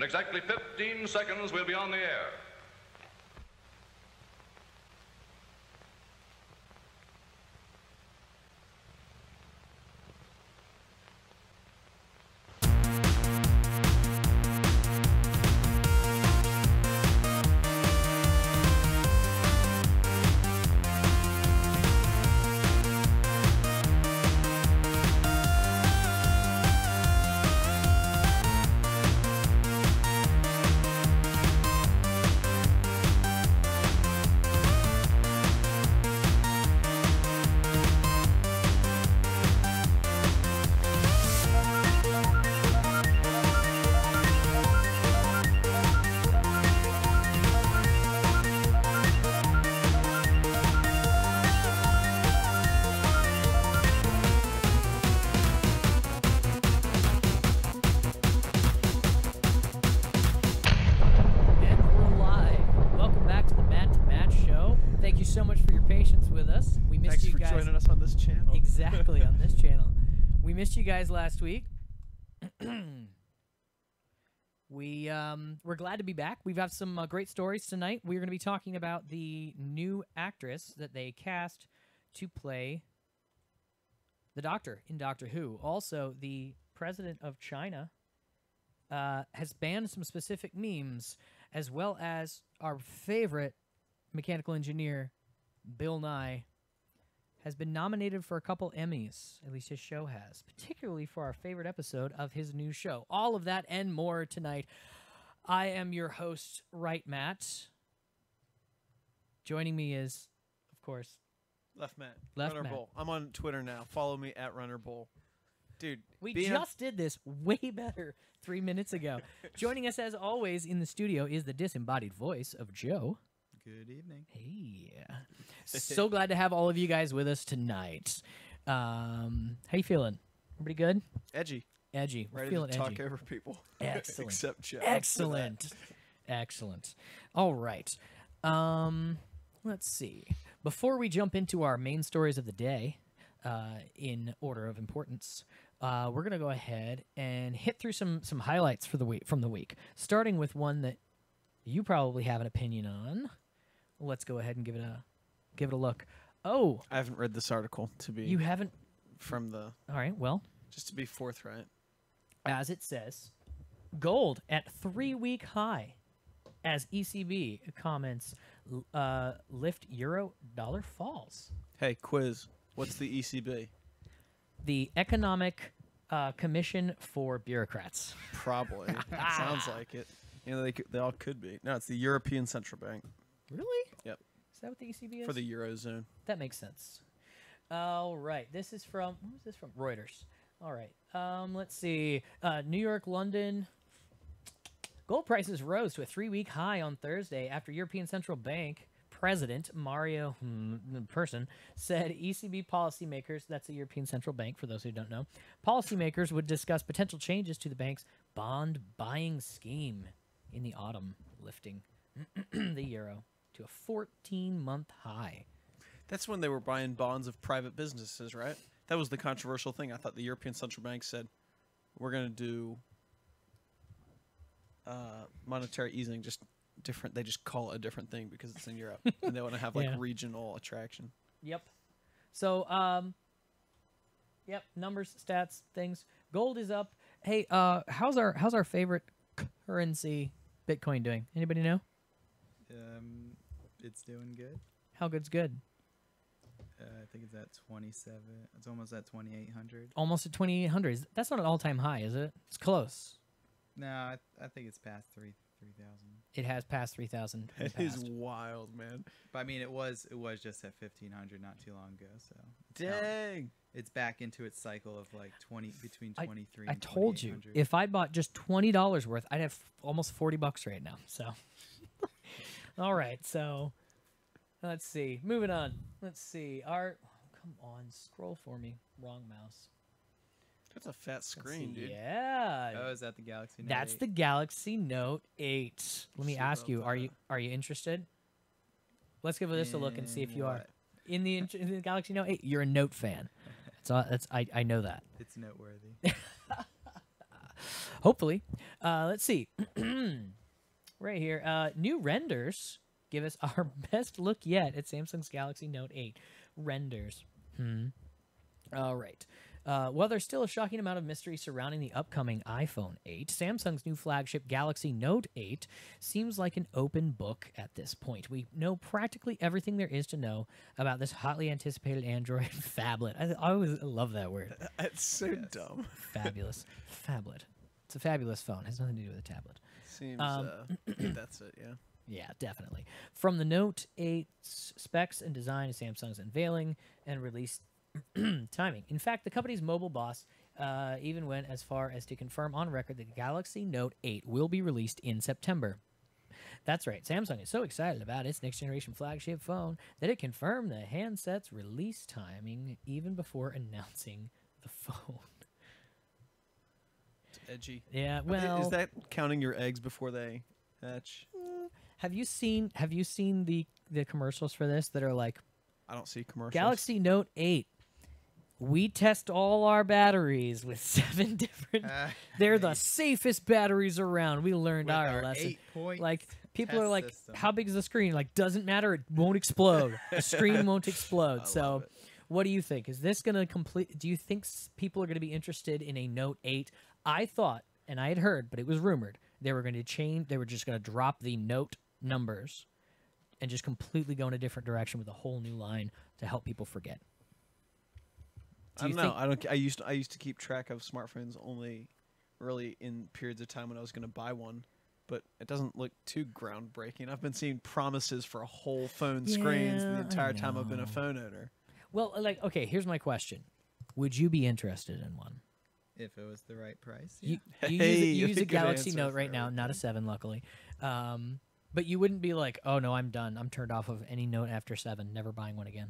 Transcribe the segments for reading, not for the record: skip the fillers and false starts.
exactly 15 seconds, we'll be on the air. So much for your patience with us. We missed you guys. Thanks for joining us on this channel. Exactly, on this channel. We missed you guys last week. We're glad to be back. We've got some great stories tonight. We're going to be talking about the new actress that they cast to play the Doctor in Doctor Who. Also, the president of China has banned some specific memes, as well as our favorite mechanical engineer, Bill Nye, has been nominated for a couple Emmys, at least his show has, particularly for our favorite episode of his new show. All of that and more tonight. I am your host, Right Matt. Joining me is, of course, Left Matt. Left Runner Matt. Bull. I'm on Twitter now. Follow me at Runner Bull. Dude, we just did this way better 3 minutes ago. Joining us, as always, in the studio is the disembodied voice of Joe. Good evening. Hey. So glad to have all of you guys with us tonight. How you feeling? Pretty good? Edgy. Edgy. We're Ready feeling to talk edgy. over people. Excellent. Except Joe. Excellent. Excellent. All right. Let's see. Before we jump into our main stories of the day, in order of importance, we're going to go ahead and hit through some highlights for the week from the week, starting with one that you probably have an opinion on. Let's go ahead and give it a look. Oh, I haven't read this article to be. you haven't. From the. All right. Well, Just to be forthright. as it says, gold at 3-week high, as ECB comments, lift euro dollar falls. Hey, quiz. What's the ECB? The Economic Commission for Bureaucrats. Probably. Sounds like it. You know, they all could be. No, it's the European Central Bank. Really? Yep. Is that what the ECB is? For the Eurozone. That makes sense. All right. This is from, what was this from? Reuters. All right. Let's see. New York, London. Gold prices rose to a 3-week high on Thursday after European Central Bank President Mario person said ECB policymakers, that's the European Central Bank for those who don't know, policymakers would discuss potential changes to the bank's bond buying scheme in the autumn, lifting the euro to a 14-month high. That's when they were buying bonds of private businesses, right? That was the controversial thing. I thought the European Central Bank said, we're going to do monetary easing, just different. They just call it a different thing because it's in Europe. And they want to have, like, Yeah. regional attraction. Yep. So, yep, numbers, stats, things. Gold is up. Hey, how's our favorite currency, Bitcoin, doing? Anybody know? It's doing good. How good's good? I think it's at 27. It's almost at 2,800. Almost at 2,800. That's not an all-time high, is it? It's close. No, I think it's past 3,000. It has passed 3,000. That is wild, man. But I mean, it was just at 1,500 not too long ago. So it's now- Dang. it's back into its cycle of like between 23. I and told you, 2,800. if I bought just $20 worth, I'd have almost $40 right now. So, all right. So, let's see. Moving on. Let's see. Come on, scroll for me. Wrong mouse. That's a fat Let's screen, see. dude. Yeah. Oh, is that the Galaxy Note That's 8? the Galaxy Note 8. Let me See ask about you, that. are you interested? Let's give this a look and see if In you are. what? In the Galaxy Note 8, you're a Note fan. I know that. It's noteworthy. Hopefully. Let's see. Right here. New renders give us our best look yet at Samsung's Galaxy Note 8. Renders. All right. While there's still a shocking amount of mystery surrounding the upcoming iPhone 8, Samsung's new flagship Galaxy Note 8 seems like an open book at this point. We know practically everything there is to know about this hotly anticipated Android phablet. I always love that word. It's so dumb. Fabulous. Phablet. It's a fabulous phone. It has nothing to do with a tablet. Seems that's it, yeah. Yeah, definitely. From the Note 8's specs and design to Samsung's unveiling and release timing. In fact, the company's mobile boss even went as far as to confirm on record that the Galaxy Note 8 will be released in September. That's right. Samsung is so excited about its next-generation flagship phone that it confirmed the handset's release timing even before announcing the phone. It's edgy. Yeah, well... Is that counting your eggs before they hatch? Have you seen the commercials for this that are like, I don't see commercials. Galaxy Note 8. We test all our batteries with 7 different... They're the safest batteries around. We learned our lesson. Like, people are like, system. how big is the screen? Like, doesn't matter. It won't explode. The screen won't explode. So, what do you think? Is this going to complete... Do you think people are going to be interested in a Note 8? I thought, and I had heard, but it was rumored, they were going to change... They were just going to drop the Note numbers and just completely go in a different direction with a whole new line to help people forget. I don't know. I used to keep track of smartphones only really in periods of time when I was going to buy one, but it doesn't look too groundbreaking. I've been seeing promises for a whole phone screens the entire time I've been a phone owner. Well, like, okay, here's my question: would you be interested in one? If it was the right price. You, Yeah. you use a good Galaxy answer Note for right now, not a 7, luckily. But you wouldn't be like, oh no, I'm done. I'm turned off of any Note after 7. Never buying one again.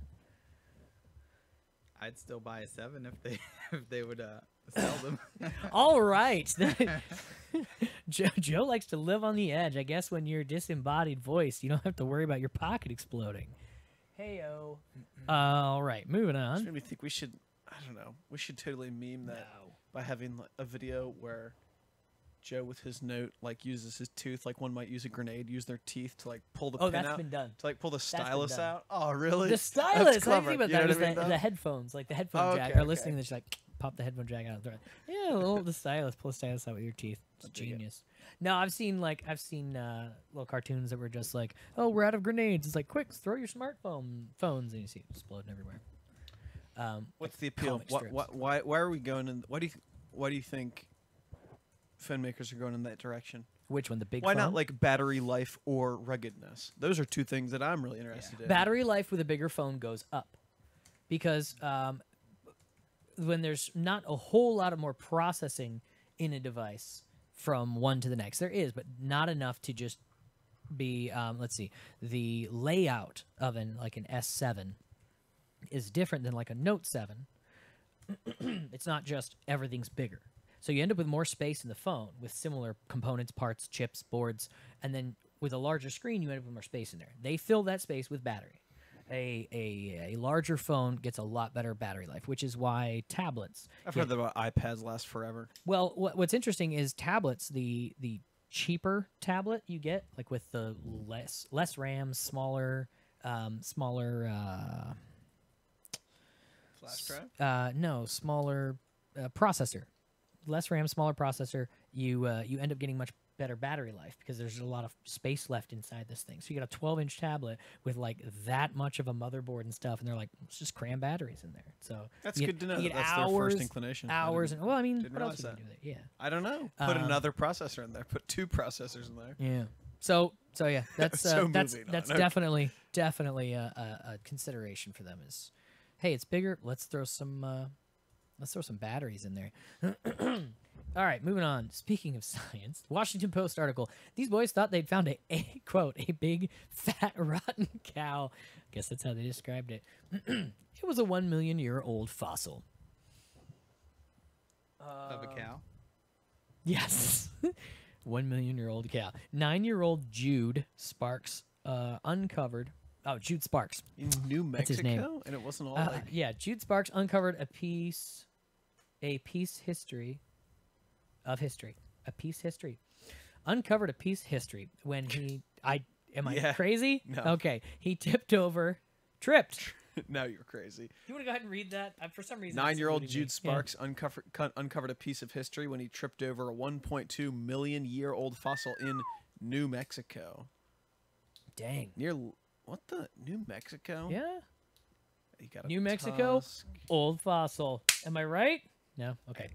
I'd still buy a 7 if they would sell them. All right. Joe likes to live on the edge. I guess when you're a disembodied voice, you don't have to worry about your pocket exploding. Hey-o. All right, moving on. Which made me think we should, I don't know, we should totally meme that by having like, a video where Joe with his Note like uses his tooth, like one might use a grenade, use their teeth to like pull the pin that's out. been done. To like pull the been stylus done. out. Oh, really? The stylus. That's I clever. didn't think You about know that. what I mean, The though? headphones, like the headphone Oh, jack, okay, are listening. okay. They just like pop the headphone jack out. And throw it. Yeah, the stylus. Pull the stylus out with your teeth. It's genius. No, I've seen little cartoons that were just like, oh, we're out of grenades. It's like, quick, throw your phones, and you see it exploding everywhere. What's like the appeal? comic strips. Why are we going in? Why do you think phone makers are going in that direction? Which one? The big Why phone? not like battery life or ruggedness? Those are two things that I'm really interested in. Battery life with a bigger phone goes up because when there's not a whole lot of more processing in a device from one to the next, there is, but not enough to just be. Let's see, the layout of an S7 is different than like a Note 7. It's not just everything's bigger. So you end up with more space in the phone with similar components, parts, chips, boards, and then with a larger screen, you end up with more space in there. They fill that space with battery. A larger phone gets a lot better battery life, which is why tablets... I've heard that about iPads last forever. Well, what's interesting is tablets, the cheaper tablet you get, like with the less RAM, smaller... Flash drive? No, smaller processor. Less RAM, smaller processor, you end up getting much better battery life because there's a lot of space left inside this thing. So you got a 12-inch tablet with like that much of a motherboard and stuff, and they're like, let's just cram batteries in there. So That's you good to know. you get That's hours, their first inclination. Hours, and well, I mean, didn't what else realize you can that. do with it? Yeah, I don't know. Put another processor in there. Put 2 processors in there. yeah. So yeah, that's So that's moving on. Okay. definitely a consideration for them. Is hey, it's bigger. Let's throw some batteries in there. All right, moving on. Speaking of science, Washington Post article. These boys thought they'd found a quote, a big, fat, rotten cow. I guess that's how they described it. It was a 1 million year old fossil. Of a cow. Yes. 1 million year old cow. 9-year-old Jude Sparks uncovered. Oh, Jude Sparks. In New Mexico? That's his name. And it wasn't all like... Yeah, Jude Sparks uncovered a piece history a piece history. Uncovered a piece history when he... Am I Yeah. crazy? No. Okay. He tripped. Now you're crazy. You want to go ahead and read that? For some reason, 9-year-old it's eluding Jude me. Sparks uncovered a piece of history when he tripped over a 1.2 million year old fossil in New Mexico. Dang. What the New Mexico? Yeah. You got a New Mexico, tusk. old fossil. Am I right? No? Okay.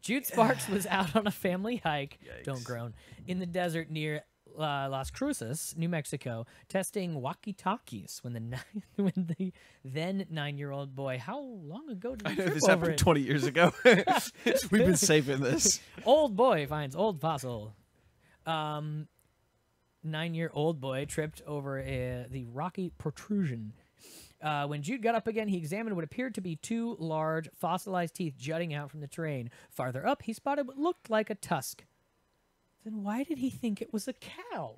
Jude Sparks was out on a family hike, don't Yikes. groan, in the desert near Las Cruces, New Mexico, testing walkie-talkies when the then 9-year-old boy, how long ago did I he know trip this over happened it? 20 years ago. We've been saving this. Old boy finds old fossil. 9-year-old boy tripped over the rocky protrusion. When Jude got up again, he examined what appeared to be 2 large fossilized teeth jutting out from the terrain. Farther up, he spotted what looked like a tusk. Then why did he think it was a cow?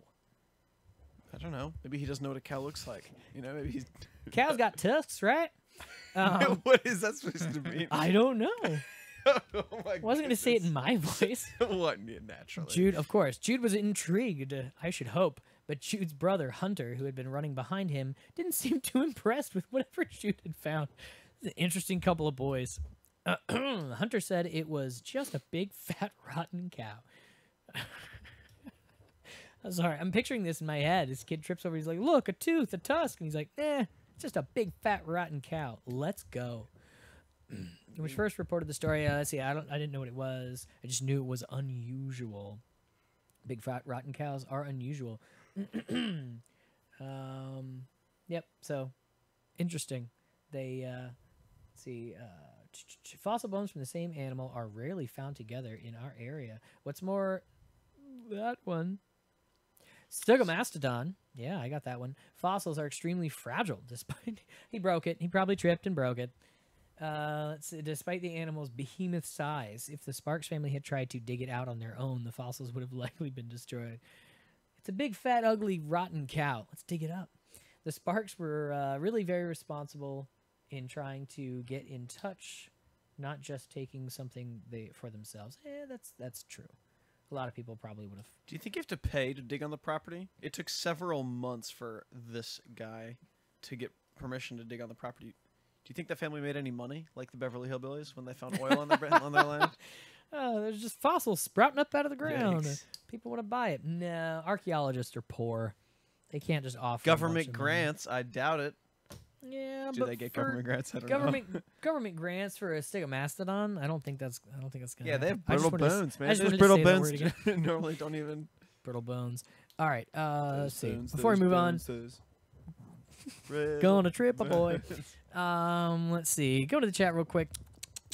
I don't know. Maybe he doesn't know what a cow looks like. You know, maybe he's. Cows got tusks, right? What is that supposed to mean? I don't know. Oh my I wasn't going to say it in my voice. What? Yeah, naturally. Jude, of course. Jude was intrigued, I should hope. But Jude's brother, Hunter, who had been running behind him, didn't seem too impressed with whatever Jude had found. It's an interesting couple of boys. Hunter said it was just a big, fat, rotten cow. I'm sorry. I'm picturing this in my head. This kid trips over. He's like, look, a tooth, a tusk. And he's like, it's just a big, fat, rotten cow. Let's go. When we first reported the story, let's see, I didn't know what it was. I just knew it was unusual. Big, fat, rotten cows are unusual. Yep. So, interesting. They fossil bones from the same animal are rarely found together in our area. What's more, that one. Stegomastodon. Yeah, I got that one. Fossils are extremely fragile. Despite he broke it, he probably tripped and broke it. Let's see, despite the animal's behemoth size, if the Sparks family had tried to dig it out on their own, the fossils would have likely been destroyed. It's a big, fat, ugly, rotten cow. Let's dig it up. The Sparks were really very responsible in trying to get in touch, not just taking something for themselves. That's true. A lot of people probably would have. Do you think you have to pay to dig on the property? It took several months for this guy to get permission to dig on the property. Do you think that family made any money, like the Beverly Hillbillies, when they found oil on their land? Oh, there's just fossils sprouting up out of the ground. Yikes. People want to buy it. No, archaeologists are poor. They can't just offer Government a bunch of money. grants, I doubt it. Yeah, Do but they get for government grants? I don't know. government grants for a stegomastodon. I don't think that's gonna. Yeah, they have happen. I just brittle wanted to- bones, I man. just Those wanted to brittle say that word bones again. normally don't even. Brittle bones. All right. Let's see. Bones, Before we those move bones, those on, going a trip, a boy. bones. Let's see. Go to the chat real quick.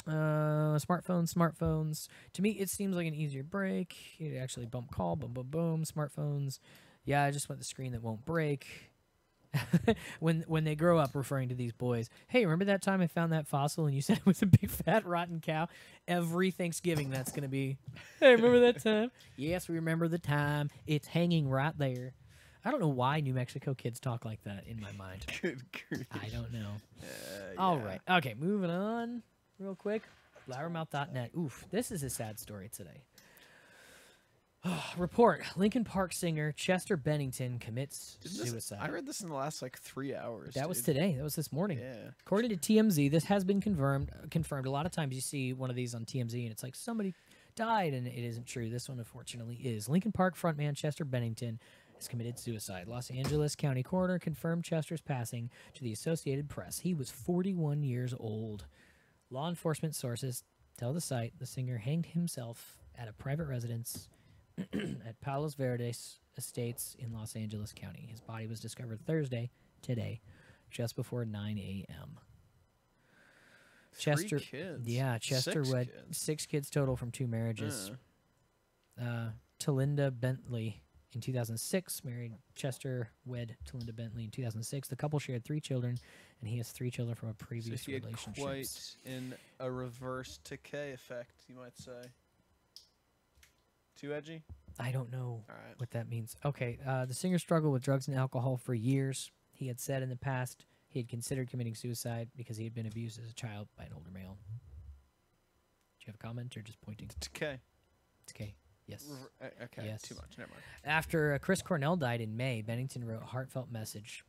Smartphones. To me, it seems like an easier break. It actually bump call, boom, boom, boom. Smartphones. Yeah, I just want the screen that won't break. when they grow up, referring to these boys. Hey, remember that time I found that fossil and you said it was a big fat rotten cow? Every Thanksgiving, that's gonna be. Hey, remember that time? Yes, we remember the time. It's hanging right there. I don't know why New Mexico kids talk like that in my mind. Good grief. I don't know. Yeah. All right. Okay, moving on real quick. Loudmouth.net. Oof, this is a sad story today. Report: Lincoln Park singer Chester Bennington commits suicide. I read this in the last 3 hours. That was dude. today. That was this morning. Yeah. According to TMZ, this has been confirmed. A lot of times you see one of these on TMZ and it's like somebody died, and it isn't true. This one, unfortunately, is. Lincoln Park frontman Chester Bennington has committed suicide. Los Angeles County coroner confirmed Chester's passing to the Associated Press. He was 41 years old. Law enforcement sources tell the site the singer hanged himself at a private residence at Palos Verdes Estates in Los Angeles County. His body was discovered Thursday, today, just before 9 a.m. Chester, 3 kids. yeah, Chester 6 wed kids. 6 kids total from 2 marriages. Talinda Bentley in 2006 married Chester, wed Talinda Bentley in 2006. The couple shared 3 children, and he has 3 children from a previous So he had relationship. quite in a reverse decay effect, you might say. Too edgy? I don't know All right. what that means. Okay, the singer struggled with drugs and alcohol for years. He had said in the past he had considered committing suicide because he had been abused as a child by an older male. Do you have a comment or just pointing? Decay. It's okay. Yes. Okay, Yes. too much. Never mind. After Chris Cornell died in May, Bennington wrote a heartfelt message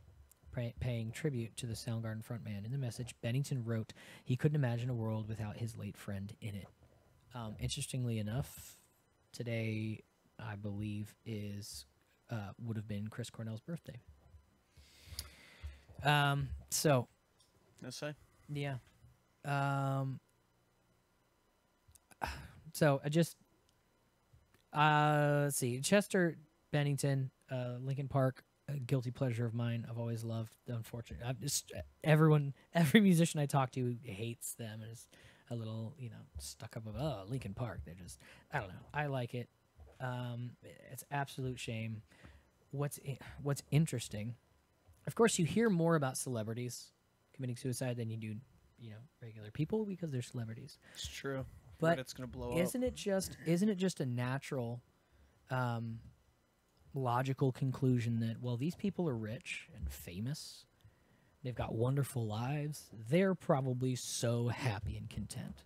paying tribute to the Soundgarden frontman. In the message, Bennington wrote he couldn't imagine a world without his late friend in it. Interestingly enough, today, I believe, would have been Chris Cornell's birthday. So, Let's say. yeah. So I just let's see. Chester Bennington, Linkin Park, a guilty pleasure of mine. I've always loved. Unfortunately, every musician I talk to hates them and is a little, stuck up of Linkin Park. They're just, I don't know. I like it. It's absolute shame. What's interesting? Of course, you hear more about celebrities committing suicide than you do, regular people because they're celebrities. It's true. But it's gonna blow up. isn't it just a natural, logical conclusion that, well, these people are rich and famous, they've got wonderful lives, they're probably so happy and content,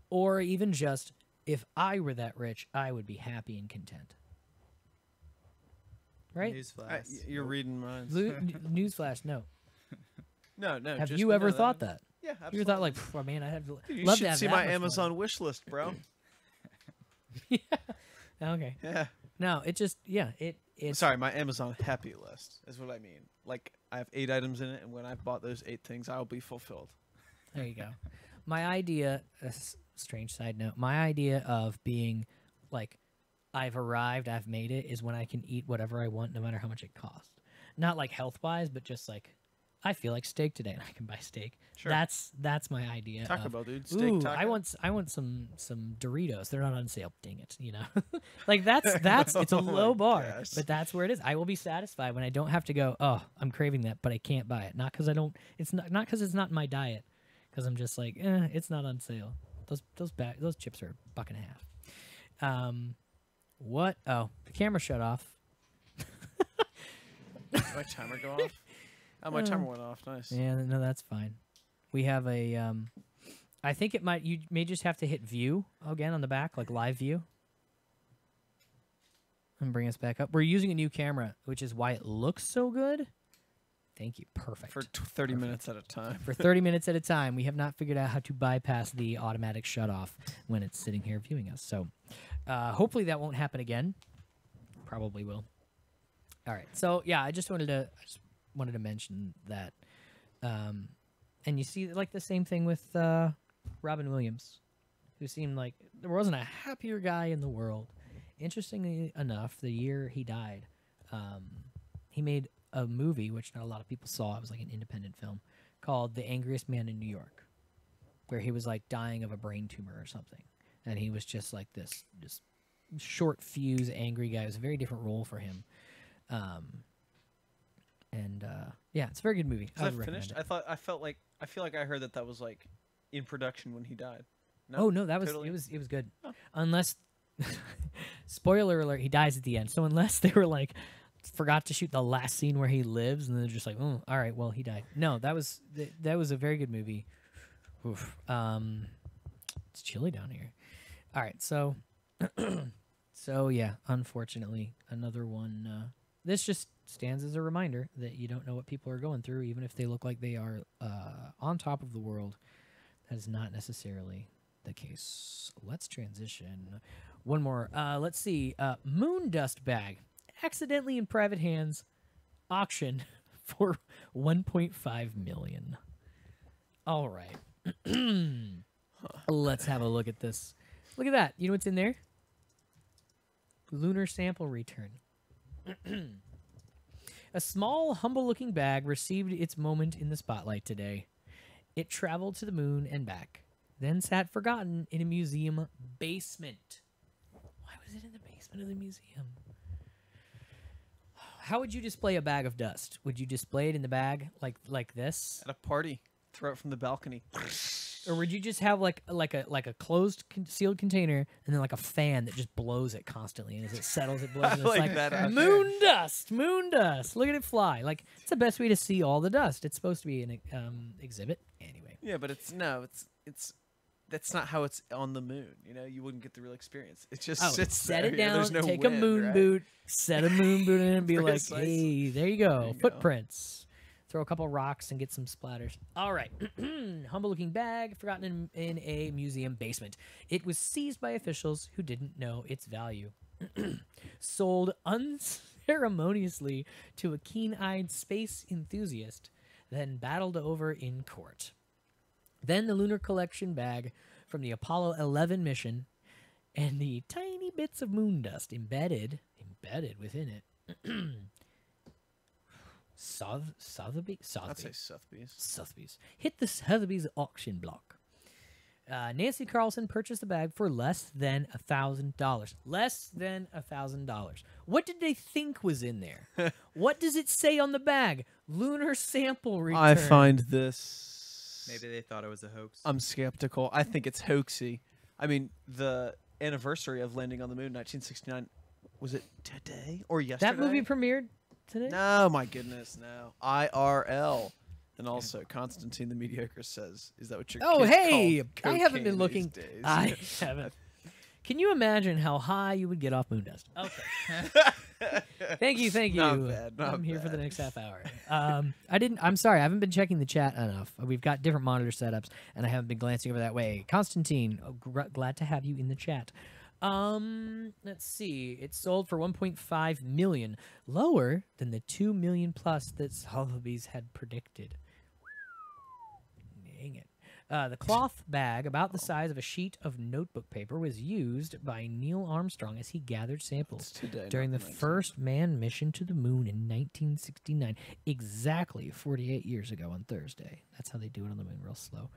or even just, if I were that rich, I would be happy and content. Right? Newsflash. You're reading minds. Newsflash, no. No. Have just you no, ever thought that? Yeah, absolutely. You ever thought, like, oh, man, I have to Dude, you love should to have see that my much Amazon wish list, bro. money. Yeah. Okay. Yeah. No, it just, it's Sorry, my Amazon happy list is what I mean. Like, I have 8 items in it, and when I bought those 8 things, I will be fulfilled. There you go. My idea, strange side note, my idea of being like, I've arrived, I've made it, is when I can eat whatever I want, no matter how much it costs. Not like health-wise, but just like, I feel like steak today, and I can buy steak. Sure. That's my idea. Taco Bell, dude. Steak Ooh, taco. I want some Doritos. They're not on sale. Dang it, Like that's it's a Oh my low bar, gosh. but that's where it is. I will be satisfied when I don't have to go, oh, I'm craving that, but I can't buy it. Not because I don't. It's not because it's not in my diet. Because I'm just like, it's not on sale. Those chips are $1.50. What? Oh, the camera shut off. Did my timer go off? Oh, my timer went off. Nice. Yeah, no, that's fine. We have a, I think you may just have to hit view again on the back, like live view. And bring us back up. We're using a new camera, which is why it looks so good. Thank you. Perfect. For 30 minutes at a time. For 30 minutes at a time. We have not figured out how to bypass the automatic shutoff when it's sitting here viewing us. So hopefully that won't happen again. Probably will. All right. So, yeah, I just wanted to mention that. And you see, like, the same thing with Robin Williams, who seemed like there wasn't a happier guy in the world. Interestingly enough, the year he died, he made a movie, which not a lot of people saw. It was like an independent film called The Angriest Man in New York, where he was, like, dying of a brain tumor or something. And he was just, like, this just short fuse, angry guy. It was a very different role for him. Yeah, it's a very good movie. Is that finished? I feel like I heard that was like in production when he died. No? Oh no, that was Totally? it was good. Oh. Unless spoiler alert, he dies at the end. So unless they were like forgot to shoot the last scene where he lives and they're just like, "Oh, all right, well, he died." No, that was a very good movie. Oof. It's chilly down here. All right, so so yeah, unfortunately, another one this just stands as a reminder that you don't know what people are going through, even if they look like they are on top of the world. That is not necessarily the case. Let's transition. One more. Let's see. Moon dust bag. Accidentally in private hands. Auction for $1.5 million. All right. Let's have a look at this. Look at that. You know what's in there? Lunar sample return. A small, humble-looking bag received its moment in the spotlight today. It traveled to the moon and back, then sat forgotten in a museum basement. Why was it in the basement of the museum? How would you display a bag of dust? Would you display it in the bag like this? At a party. Throw it from the balcony. Or would you just have like a closed sealed container and then like a fan that just blows it constantly, and as it settles it blows I and it's like like that moon dust, moon dust. Look at it fly. Like it's the best way to see all the dust. It's supposed to be an exhibit anyway. Yeah, but it's that's not how it's on the moon. You know, you wouldn't get the real experience. It just Oh, sits set there. it You know, down, there's no take wind, a moon right? boot, set a moon boot in it and be like, Precisely. hey, there you go, There you go. footprints. Throw a couple rocks and get some splatters. All right. Humble-looking bag forgotten in a museum basement. It was seized by officials who didn't know its value. Sold unceremoniously to a keen-eyed space enthusiast, then battled over in court. Then the lunar collection bag from the Apollo 11 mission and the tiny bits of moon dust embedded within it. Sotheby's? I'd say Sotheby's. Sotheby's. Hit the Sotheby's auction block. Nancy Carlson purchased the bag for less than $1,000. Less than $1,000. What did they think was in there? What does it say on the bag? Lunar sample return. I find this. Maybe they thought it was a hoax. I'm skeptical. I think it's hoaxy. I mean, the anniversary of landing on the moon, 1969, was it today or yesterday? That movie premiered today? No, my goodness, no. IRL. And also, Constantine the Mediocre says, "Is that what your Oh, kids hey! call I haven't been cocaine looking. these days?" I haven't. Can you imagine how high you would get off moon dust? Okay. Thank you. Not bad, not I'm here for the bad. next half hour. I'm sorry. I haven't been checking the chat enough. We've got different monitor setups, and I haven't been glancing over that way. Constantine, glad to have you in the chat. Let's see. It sold for 1.5 million, lower than the 2 million plus that Sotheby's had predicted. Dang it. The cloth bag, about the size of a sheet of notebook paper, was used by Neil Armstrong as he gathered samples today, during the not 19. first manned mission to the moon in 1969, exactly 48 years ago on Thursday. That's how they do it on the moon, real slow.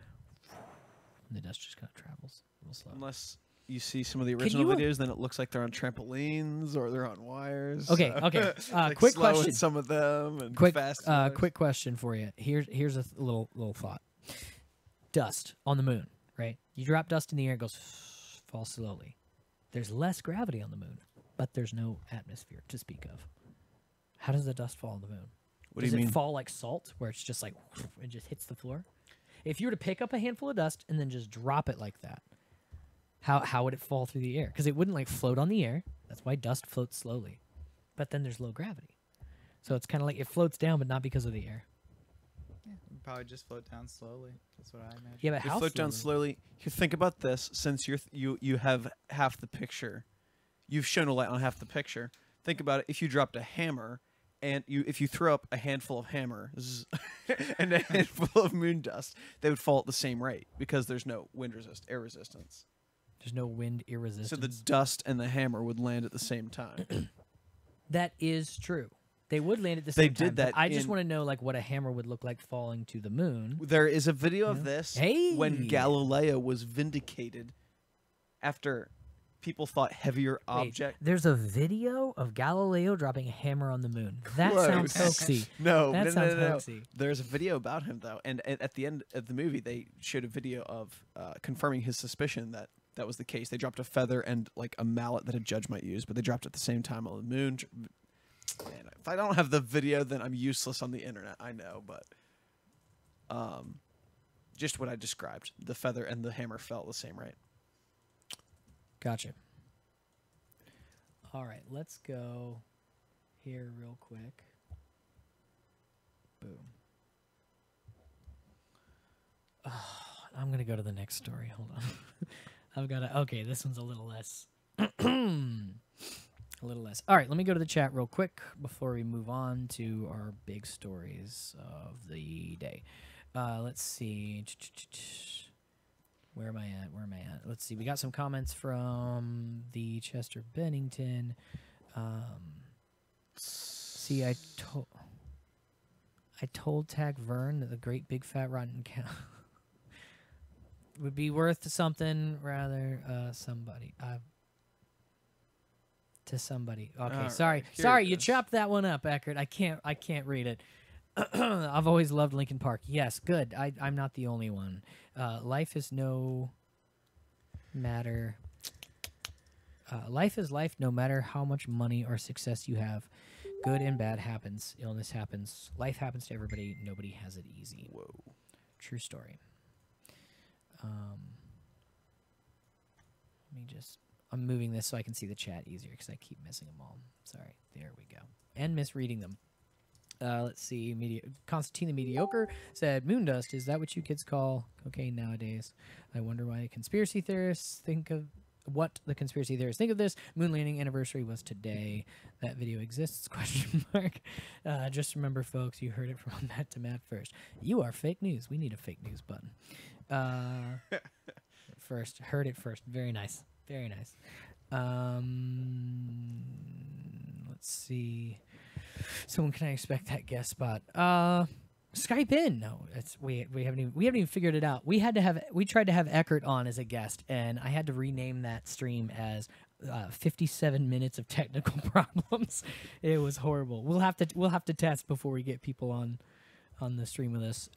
And the dust just kind of travels real slow. Unless you see some of the original you- videos, then it looks like they're on trampolines or they're on wires. Okay, so- okay. like Quick slow in question. some of them and Quick, fast. in others. quick question for you. Here's a little thought. Dust on the moon, right? You drop dust in the air, it goes falls slowly. There's less gravity on the moon, but there's no atmosphere to speak of. How does the dust fall on the moon? What Does do you it mean? fall like salt, where it's just like it just hits the floor? If you were to pick up a handful of dust and then just drop it like that, how would it fall through the air? Because it wouldn't like float on the air. That's why dust floats slowly. But then there's low gravity, so it's kind of like it floats down, but not because of the air. It'd probably just float down slowly. That's what I imagine. Yeah, but You how float down slowly? slowly. You think about this. Since you have half the picture, you've shown a light on half the picture. Think about it. If you dropped a hammer, and if you throw up a handful of hammers and a handful of moon dust, they would fall at the same rate because there's no air resistance. There's no wind irresistance. So the dust and the hammer would land at the same time. That is true. They would land at the They same time. did but that I just in- want to know like what a hammer would look like falling to the moon. There is a video Yeah. of this Hey! when Galileo was vindicated after people thought heavier Wait, object. there's a video of Galileo dropping a hammer on the moon. That sounds Close. hoaxy. No, That no, sounds no, no. hoaxy. There's a video about him though, and at the end of the movie, they showed a video of confirming his suspicion that that was the case. They dropped a feather and like a mallet that a judge might use, but they dropped it at the same time on the moon. Man, if I don't have the video, then I'm useless on the internet. I know, but just what I described, the feather and the hammer fell the same rate. Gotcha. All right, let's go here real quick. Boom. Oh, I'm going to go to the next story. Hold on. I've got to... Okay, this one's a little less. A little less. All right, let me go to the chat real quick before we move on to our big stories of the day. Let's see. Where am I at? Let's see. We got some comments from the Chester Bennington. See, I told Tag Vern that the great big fat rotten cow would be worth something rather somebody. To somebody. Okay, All right, sorry. here Sorry, it you is. chopped that one up, Eckert. I can't read it. I've always loved Linkin Park. Yes, good. I'm not the only one. Life is no matter. Life is life no matter how much money or success you have. Good and bad happens. Illness happens. Life happens to everybody. Nobody has it easy. Whoa. True story. me just... I'm moving this so I can see the chat easier because I keep missing them all. Sorry. There we go. And misreading them. Let's see. Constantine the Mediocre said, Moondust, is that what you kids call cocaine nowadays? I wonder why conspiracy theorists think of... What the conspiracy theorists think of this. Moon landing anniversary was today. That video exists? Question mark. Just remember, folks, you heard it from Matt to Matt first. You are fake news. We need a fake news button. First. Heard it first. Very nice. Very nice. Let's see. So when can I expect that guest spot? Skype in. No, we haven't even figured it out. We tried to have Eckert on as a guest, and I had to rename that stream as 57 minutes of technical problems. It was horrible. We'll have to test before we get people on the stream with us.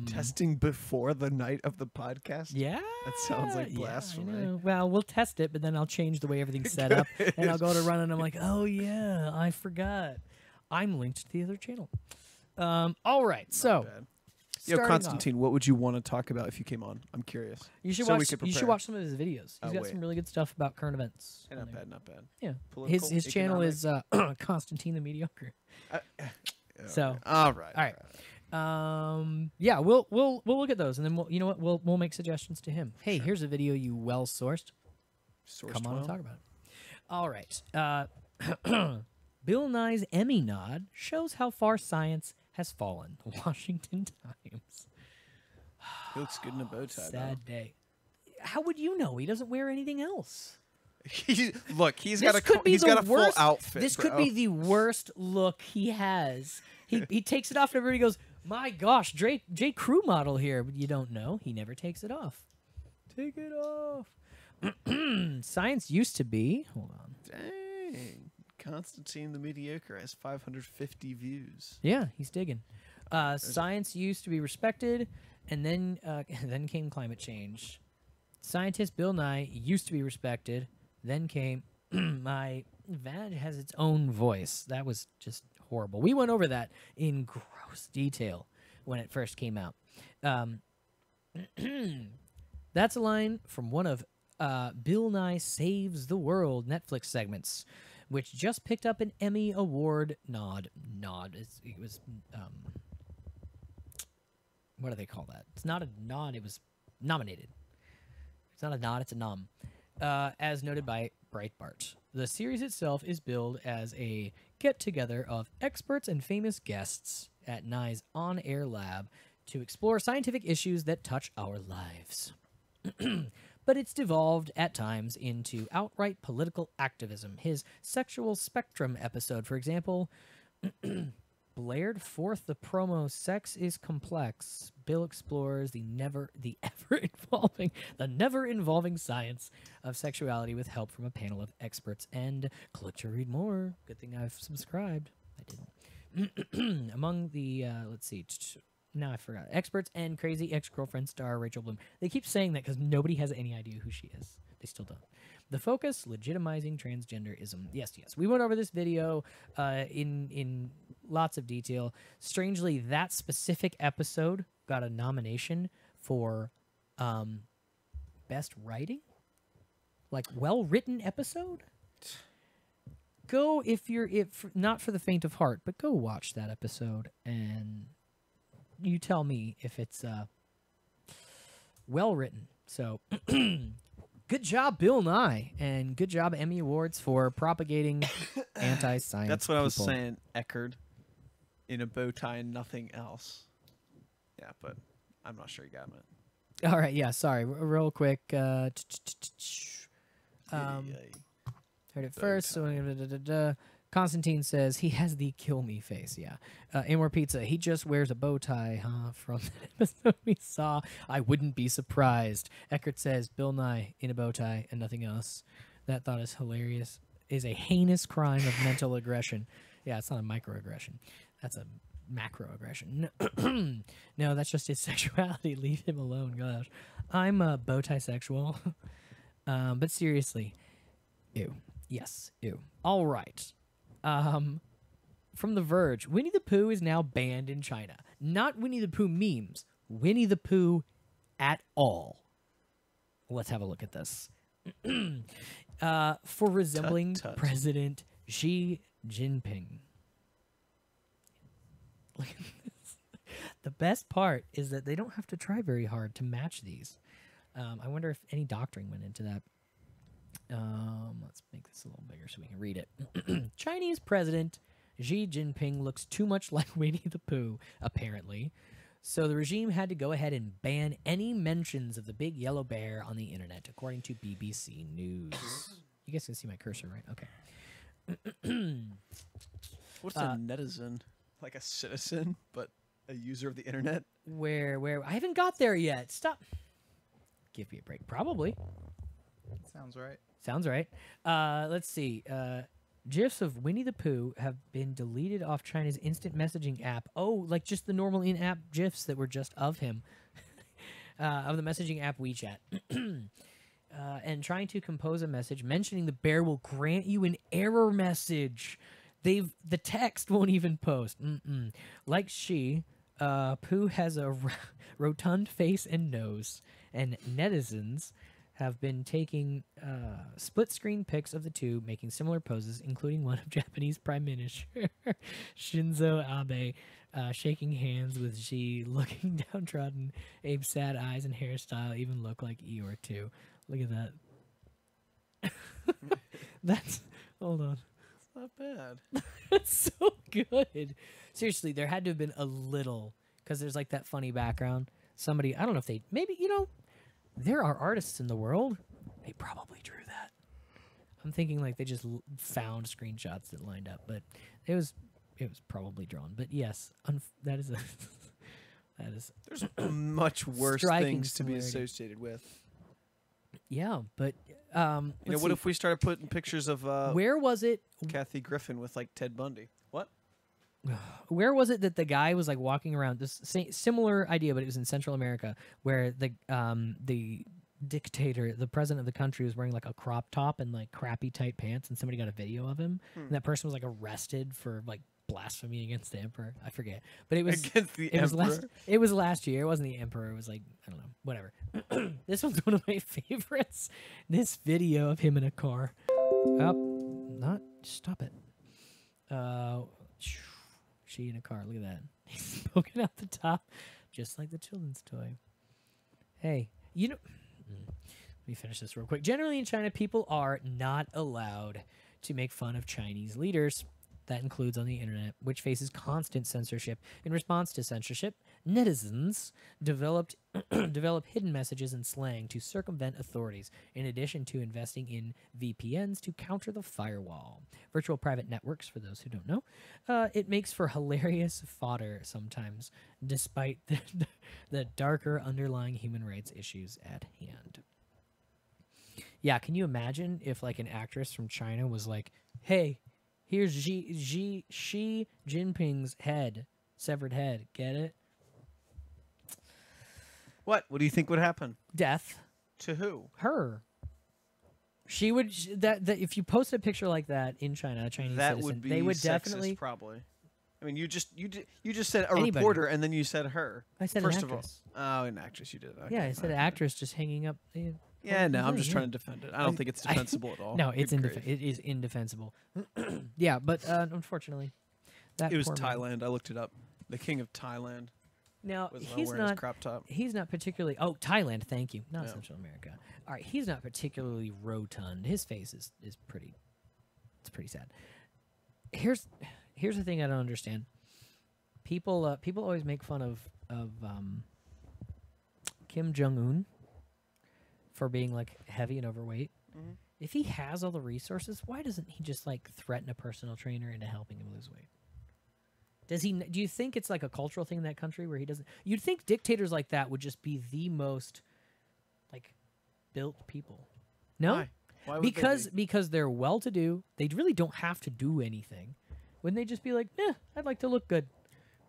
Testing before the night of the podcast? Yeah. That sounds like blasphemy. Yeah, well, we'll test it, but then I'll change the way everything's set up, and I'll go to run, and I'm like, oh, yeah, I forgot. I'm linked to the other channel. All right, so... Yo, Constantine, what would you want to talk about if you came on? I'm curious. You should watch some of his videos. He's got some really good stuff about current events. Yeah, not bad, not bad. Yeah. Political, his channel is Constantine the Mediocre. So all right. Yeah, we'll look at those, and then we'll make suggestions to him. Hey, here's a video you well-sourced. Come on and talk about it. All right. Bill Nye's Emmy nod shows how far science has fallen. The Washington Times. He looks good in a bow tie. Sad day. How would you know? He doesn't wear anything else. Look, he's got a full outfit. This could be the worst look he has. He takes it off, and everybody goes, "My gosh, J. Crew model here." But you don't know. He never takes it off. Take it off. Science used to be. Hold on. Dang. Constantine the Mediocre has 550 views. Yeah, he's digging. Science used to be respected, and then came climate change. Scientist Bill Nye used to be respected. Then came my Vag has its own voice. That was just horrible. We went over that in gross detail when it first came out. That's a line from one of Bill Nye Saves the World Netflix segments, which just picked up an Emmy Award nod. It was what do they call that? It's not a nod. It was nominated. It's not a nod. It's a nom. As noted by Breitbart. The series itself is billed as a get-together of experts and famous guests at Nye's on-air lab to explore scientific issues that touch our lives. But it's devolved at times into outright political activism. His Sexual Spectrum episode, for example, blared forth the promo "Sex is complex." Bill explores the never-involving science of sexuality with help from a panel of experts. And click to read more. Good thing I've subscribed. I didn't. Among the let's see. Now I forgot. Experts and crazy ex-girlfriend star Rachel Bloom. They keep saying that because nobody has any idea who she is. They still don't. The focus, legitimizing transgenderism. Yes. We went over this video in lots of detail. Strangely, that specific episode got a nomination for best writing? Like well-written episode? Go if not for the faint of heart, but go watch that episode and you tell me if it's well written. So good job, Bill Nye, and good job, Emmy Awards, for propagating anti-science. That's what I was saying, Eckerd, in a bow tie and nothing else. Yeah, but I'm not sure you got it. All right, yeah, sorry. Real quick. Heard it first. So Constantine says he has the kill me face. Yeah. Amor Pizza. He just wears a bow tie, huh? From the episode we saw. I wouldn't be surprised. Eckert says Bill Nye in a bow tie and nothing else. That thought is hilarious. Is a heinous crime of mental aggression. Yeah, it's not a microaggression. That's a macroaggression. No, that's just his sexuality. Leave him alone. Gosh. I'm a bow tie sexual. But seriously. Ew. Yes. Ew. All right. From The Verge, Winnie the Pooh is now banned in China. Not Winnie the Pooh memes. Winnie the Pooh at all. Let's have a look at this. for resembling Tut, tut. President Xi Jinping. Look at this. The best part is that they don't have to try very hard to match these. I wonder if any doctoring went into that. Let's make this a little bigger so we can read it. Chinese President Xi Jinping looks too much like Winnie the Pooh, apparently. So the regime had to go ahead and ban any mentions of the big yellow bear on the internet, according to BBC News. You guys can see my cursor, right? Okay. What's a netizen? Like a citizen, but a user of the internet? Where I haven't got there yet. Stop. Give me a break. Probably. Sounds right. Sounds right. Let's see. GIFs of Winnie the Pooh have been deleted off China's instant messaging app. Oh, like just the normal in-app GIFs that were just of him. Of the messaging app WeChat. And trying to compose a message mentioning the bear will grant you an error message. The text won't even post. Like she, Pooh has a rotund face and nose, and netizens have been taking split-screen pics of the two, making similar poses, including one of Japanese Prime Minister Shinzo Abe shaking hands with Xi, looking downtrodden. Abe's sad eyes and hairstyle even look like Eeyore too. Look at that. That's... Hold on. It's not bad. It's so good. Seriously, there had to have been a little, because there's like that funny background. Somebody, I don't know if they... Maybe, there are artists in the world. They probably drew that. I'm thinking like they just found screenshots that lined up, but it was probably drawn. But yes, that is There's much worse striking things to be similarity. associated with. Yeah, but What if we started putting pictures of where was it? Kathy Griffin with like Ted Bundy? What? Where was it that the guy was like walking around? This similar idea, but it was in Central America, where the dictator, the president of the country, was wearing like a crop top and like crappy tight pants, and somebody got a video of him, and that person was like arrested for like blasphemy against the emperor. I forget, but it was Against the emperor? It was last year. It wasn't the emperor. It was like, I don't know, whatever. This one's one of my favorites. This video of him in a car. Stop it. She in a car. Look at that. He's poking out the top, just like the children's toy. Hey, let me finish this real quick. Generally in China, people are not allowed to make fun of Chinese leaders. That includes on the internet, which faces constant censorship. In response to censorship, netizens develop hidden messages and slang to circumvent authorities, in addition to investing in VPNs to counter the firewall. Virtual private networks, for those who don't know. It makes for hilarious fodder sometimes, despite the darker underlying human rights issues at hand. Yeah, can you imagine if like an actress from China was like, hey, here's Xi Jinping's head, severed head. Get it? What? What do you think would happen? Death. To who? Her. She would that if you post a picture like that in China, a Chinese That citizen, would be they would sexist, definitely. probably. I mean, you just said a Anybody. reporter and then you said her. I said First an of all, actress. an actress. You did. Okay. Yeah, I said an actress just hanging up. Yeah, no, I'm just Yeah. trying to defend it. I don't think it's defensible at all. No, it's Good grief. it is indefensible. Yeah, but unfortunately, that It was poor man. Thailand. I looked it up. The king of Thailand Now was he's wearing his not. crop top. He's not particularly. Oh, Thailand. Thank you. Not Yeah. Central America. All right. He's not particularly rotund. His face is pretty. It's pretty sad. Here's the thing I don't understand. People always make fun of Kim Jong-un for being like heavy and overweight. Mhm. If he has all the resources, why doesn't he just like threaten a personal trainer into helping him lose weight? Does he? Do you think it's like a cultural thing in that country where he doesn't? You'd think dictators like that would just be the most like built people. No, Why? Why would they because they're well-to-do. They really don't have to do anything. Wouldn't they just be like, I'd like to look good?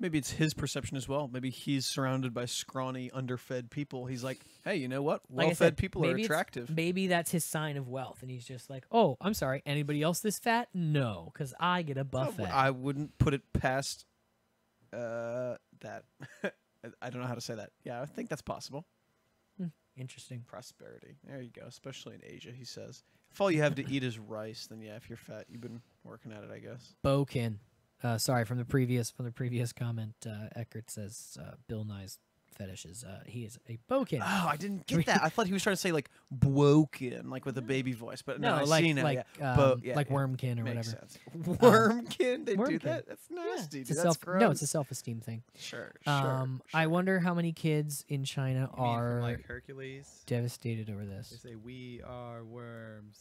Maybe it's his perception as well. Maybe he's surrounded by scrawny, underfed people. He's like, hey, you know what? Like I Well-fed said, people are maybe it's- attractive. Maybe that's his sign of wealth, and he's just like, oh, I'm sorry, anybody else this fat? No, because I get a buffet. I wouldn't put it past that. I don't know how to say that. Yeah, I think that's possible. Interesting. Prosperity. There you go. Especially in Asia, he says. If all you have to eat is rice, then yeah, if you're fat, you've been working at it, I guess. Bokin. Sorry, from the previous comment, Eckert says Bill Nye's fetish is he is a bokin. Oh, I didn't get that. I thought he was trying to say like "broken," like with a baby voice, but no, I like see now, like yeah. like Wormkin or Makes whatever. sense. Wormkin? They do Wormkin. that? That's nasty. It's a Dude. That's gross. no, it's a self-esteem thing. Sure. I wonder how many kids in China You mean from, are like Hercules. devastated over They this. say we are worms.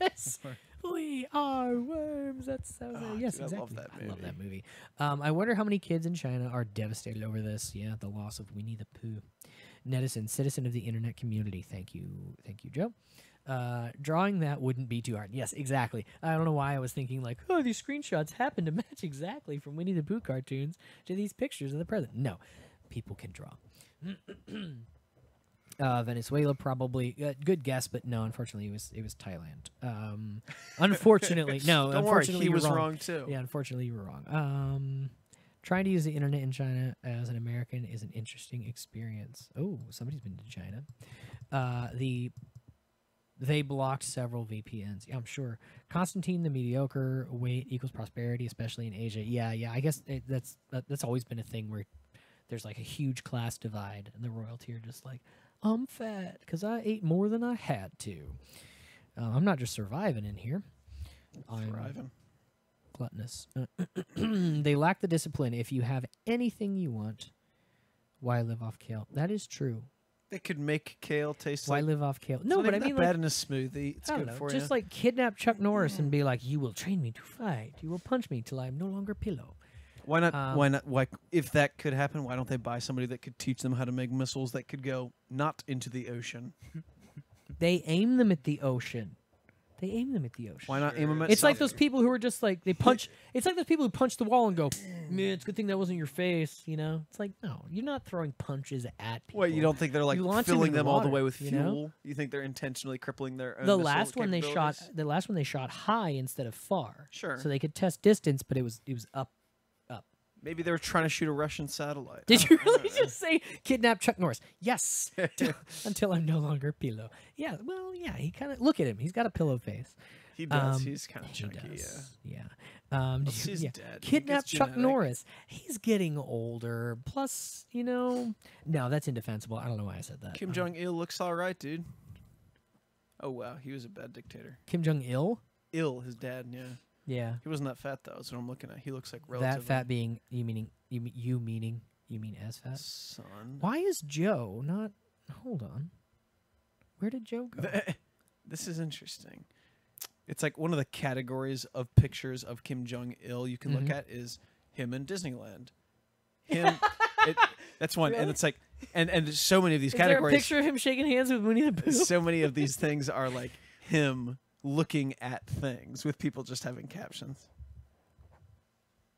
Yes, we are worms. That's so. Oh, Yes, dude, I exactly. love that I love that movie. movie. I wonder how many kids in China are devastated over this. Yeah, the loss of Winnie the Pooh. Netizen, citizen of the internet community. Thank you, Joe. Drawing that wouldn't be too hard. Yes, exactly. I don't know why I was thinking like, oh, these screenshots happen to match exactly from Winnie the Pooh cartoons to these pictures of the president. No, people can draw. Venezuela probably good guess, but no, unfortunately it was Thailand. Unfortunately, no. Don't worry, unfortunately he you was were wrong too. Yeah, unfortunately you were wrong. Trying to use the internet in China as an American is an interesting experience. Oh, somebody's been to China. They blocked several VPNs. Yeah, I'm sure. Constantine the mediocre weight equals prosperity, especially in Asia. Yeah. I guess that's always been a thing where there's like a huge class divide, and the royalty are just like, I'm fat because I ate more than I had to. I'm not just surviving in here. I'm Thriving. gluttonous. They lack the discipline. If you have anything you want, why live off kale? That is true. They could make kale taste Why like. live off kale? It's No, not but I even mean, that bad like, in a smoothie. It's I don't good know, for just you. like kidnap Chuck Norris and be like, "You will train me to fight. You will punch me till I am no longer pillow." Why not? Why not? Why, if that could happen, why don't they buy somebody that could teach them how to make missiles that could go not into the ocean? They aim them at the ocean. Why not aim them at? It's like something? those people who are just like they punch. It's like those people who punch the wall and go, "Man, it's a good thing that wasn't your face." You know, it's like no, you're not throwing punches at people. Wait, you don't think they're like You launch them filling into them all the water, way with you fuel? know? You think they're intentionally crippling their own The missile last one capabilities? the last one they shot high instead of far. Sure. So they could test distance, but it was up. Maybe they were trying to shoot a Russian satellite. Did you really just say kidnap Chuck Norris? Yes. Until I'm no longer pillow. Yeah. Well, yeah. He kind of look at him. He's got a pillow face. He does. He's kind of He chunky. does. Yeah. Yeah. He's yeah. dead. He Kidnap gets Chuck genetic. Norris. He's getting older. Plus, no, that's indefensible. I don't know why I said that. Kim Jong Il looks all right, dude. Oh wow, he was a bad dictator. Kim Jong Il. His dad. Yeah, Yeah. he wasn't that fat though. That's what I'm looking at. He looks like relatively That fat being you mean as fat? son. Why is Joe not? Hold on. Where did Joe go? This is interesting. It's like one of the categories of pictures of Kim Jong Il you can look at is him in Disneyland. Him. That's one, and Really? it's like, and so many of these Is there a categories. picture of him shaking hands with Winnie the Pooh? So many of these things are like him looking at things with people just having captions.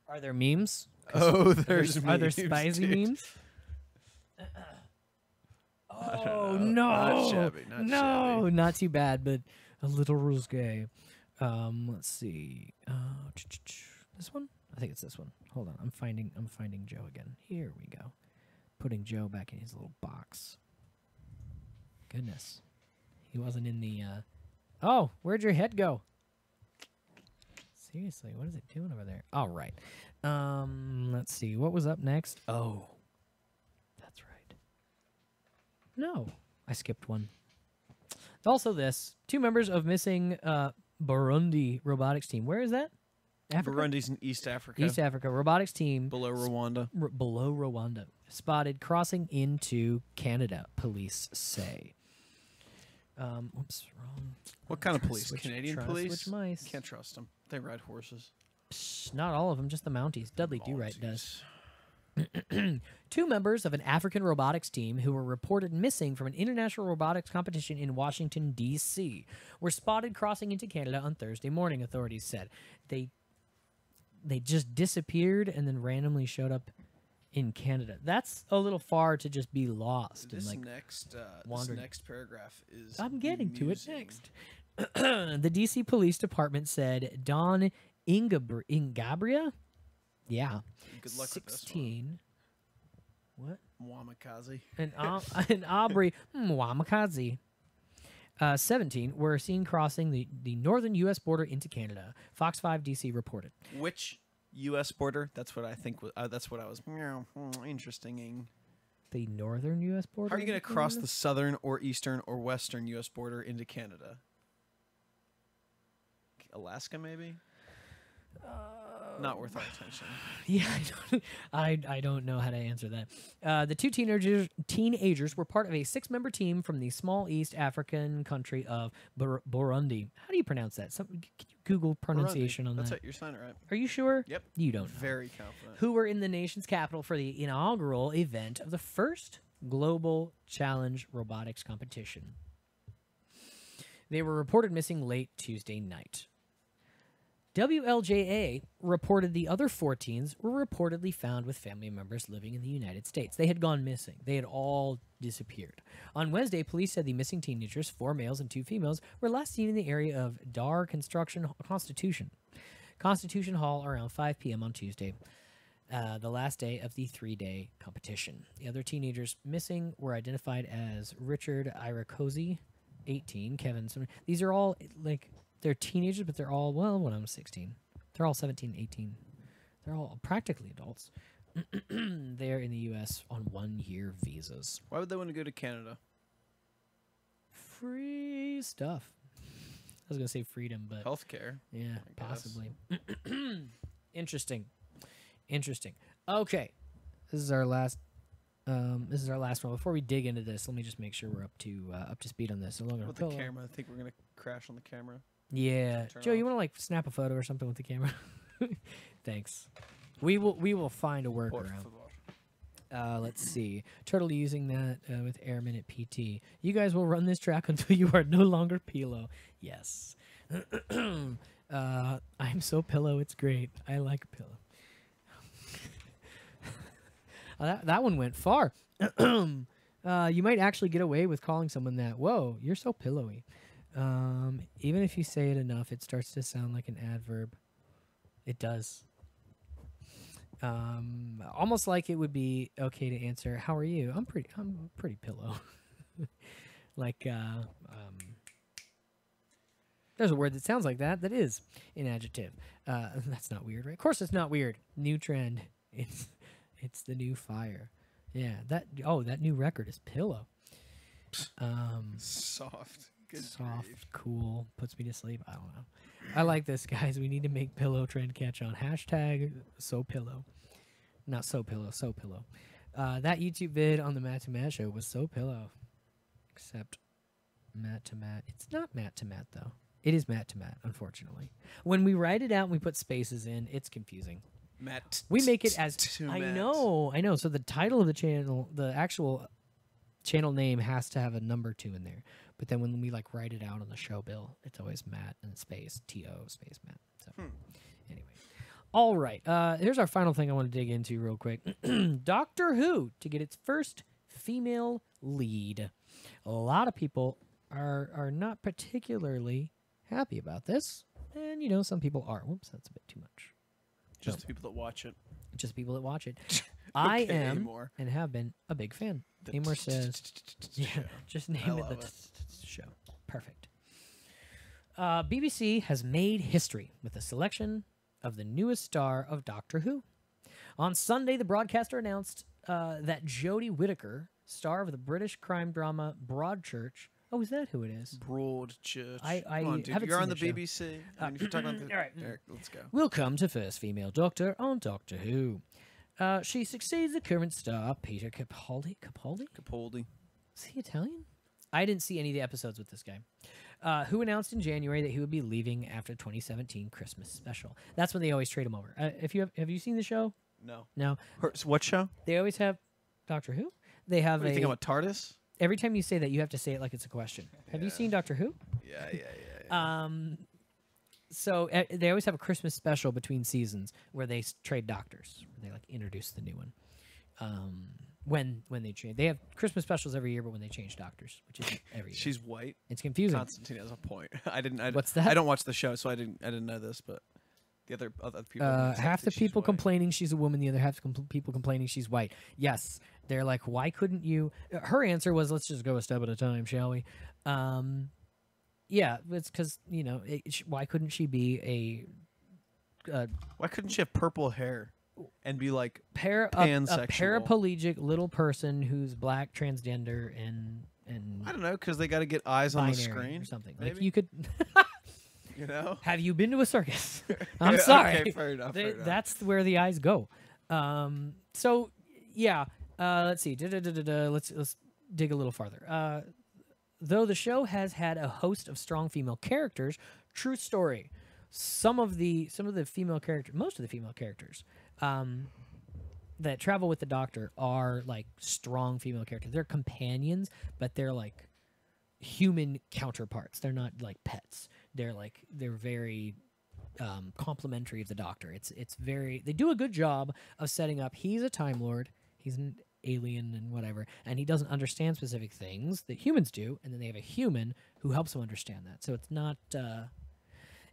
Are there memes? Oh, Are there's there memes, spicy dude. memes? Oh Not no! shabby, not no, shabby. not too bad, but a little risque. Let's see. This one? I think it's this one. Hold on, I'm finding Joe again. Here we go. Putting Joe back in his little box. Goodness, he wasn't in the. Oh, where'd your head go? Seriously, what is it doing over there? All right. Let's see. What was up next? Oh, that's right. No, I skipped one. Also, this 2 members of missing Burundi robotics team. Where is that? Africa? Burundi's in East Africa. East Africa robotics team Below Rwanda. below Rwanda spotted crossing into Canada. Police say. Whoops, wrong. What kind of Trying to police? switch- Canadian trying to police? switch mice. Can't trust them. They ride horses. Psh, not all of them, just the Mounties. Dudley Do-Right Maltese. does. 2 members of an African robotics team who were reported missing from an international robotics competition in Washington, D.C. were spotted crossing into Canada on Thursday morning, authorities said. They just disappeared and then randomly showed up in Canada. That's a little far to just be lost. This and next wandered. paragraph is. I'm getting to it amusing. next. The D.C. Police Department said Dawn Ingabria? Yeah. Good luck with this one. 16. What? Wamakazi. An Aubrey Mwamakazi. 17 were seen crossing the northern U.S. border into Canada. Fox 5 DC reported. Which U.S. border? That's what I think. That's what I was interesting. The northern U.S. border? How are you going to cross the southern or eastern or western U.S. border into Canada? Alaska, maybe? Not worth our attention. Yeah, I don't know how to answer that. The two teenagers were part of a 6-member team from the small East African country of Burundi. How do you pronounce that? Can you Google pronunciation on That's that? it. You're saying it right. Are you sure? Yep. You don't know. Very confident. Who were in the nation's capital for the inaugural event of the first Global Challenge robotics competition. They were reported missing late Tuesday night. WLJA reported the other 4 teens were reportedly found with family members living in the United States. They had gone missing. They had all disappeared. On Wednesday, police said the missing teenagers, 4 males and 2 females, were last seen in the area of Constitution Hall around 5 p.m. on Tuesday, the last day of the 3-day competition. The other teenagers missing were identified as Richard Irakozy, 18, Kevin. These are all, like, they're teenagers, but they're all, well, when I'm 16. They're all 17, 18. They're all practically adults. They're in the U.S. on 1-year visas. Why would they want to go to Canada? Free stuff. I was going to say freedom, but... Healthcare. Yeah, possibly. Interesting. Okay. This is our last one. Before we dig into this, let me just make sure we're up to speed on this. So long with the camera, I think we're going to crash on the camera. Yeah. Joe, you want to, like, snap a photo or something with the camera? Thanks. We will find a workaround. Let's see. Turtle using that with Airman at PT. You guys will run this track until you are no longer Pilo. Yes. I'm so pillow. It's great. I like pillow. That one went far. You might actually get away with calling someone that. Whoa, you're so pillowy. Even if you say it enough, it starts to sound like an adverb. It does. Almost like it would be okay to answer, "How are you?" I'm pretty pillow. Like, there's a word that sounds like that. That is an adjective. That's not weird, right? Of course, it's not weird. New trend. It's the new fire. Yeah. That new record is pillow. Soft. Good soft, grief. cool, puts me to sleep. I don't know. I like this, guys. We need to make pillow trend catch on. Hashtag so pillow. Not so pillow, so pillow. That YouTube vid on the Matt to Matt show was so pillow. Except Matt to Matt. It's not Matt to Matt, though. It is Matt to Matt, unfortunately. When we write it out and we put spaces in, it's confusing. Matt. We make it as... I know. So the title of the channel, the actual channel name has to have a number 2 in there. But then when we, like, write it out on the show bill, it's always Matt and space, T-O, space Matt. So, anyway. All right. Here's our final thing I want to dig into real quick. Doctor Who to get its first female lead. A lot of people are not particularly happy about this. And, you know, some people are. Whoops, that's a bit too much. Just the people that watch it. Just people that watch it. I am Amor. and have been a big fan. Amor says, yeah, just name it the show. Perfect. BBC has made history with the selection of the newest star of Doctor Who. On Sunday, the broadcaster announced that Jodie Whittaker, star of the British crime drama Broadchurch. Oh, is that who it is? Broadchurch. I Come on, dude. haven't You're seen on the the show. BBC. I mean, if you're talking about the... all right. Eric, let's go. Will come to first female Doctor on Doctor Who. She succeeds the current star, Peter Capaldi. Capaldi. Is he Italian? I didn't see any of the episodes with this guy. Who announced in January that he would be leaving after the 2017 Christmas special. That's when they always trade him over. Have you seen the show? No. No. What show? They always have Doctor Who. They have What do you think I'm a TARDIS? Every time you say that, you have to say it like it's a question. Have you seen Doctor Who? Yeah. So they always have a Christmas special between seasons where they trade doctors. Where they like introduce the new one. When they change, they have Christmas specials every year, but when they change doctors, which is every year. She's white. It's confusing. Constantine has a point. What's that? I don't watch the show, so I didn't know this, but the other people. Half the people complaining she's a woman, the other half people complaining she's white. Yes, They're like, why couldn't you? Her answer was, let's just go a step at a time, shall we? Yeah, it's because, you know, why couldn't she be Why couldn't she have purple hair and be like a pansexual? paraplegic little person who's black, transgender, and I don't know, because they got to get eyes on the binary screen or something. maybe? Like you could. You know? Have you been to a circus? I'm Yeah, sorry. okay, fair enough, fair enough. That's where the eyes go. So yeah, let's see. Let's dig a little farther. Though the show has had a host of strong female characters, true story. Some of the female characters, most of the female characters, that travel with the Doctor are like strong female characters. They're companions, but they're like human counterparts. They're not like pets. They're very complimentary of the Doctor. It's very, they do a good job of setting up. He's a Time Lord. He's an alien and whatever, and he doesn't understand specific things that humans do. And then they have a human who helps him understand that. So it's not.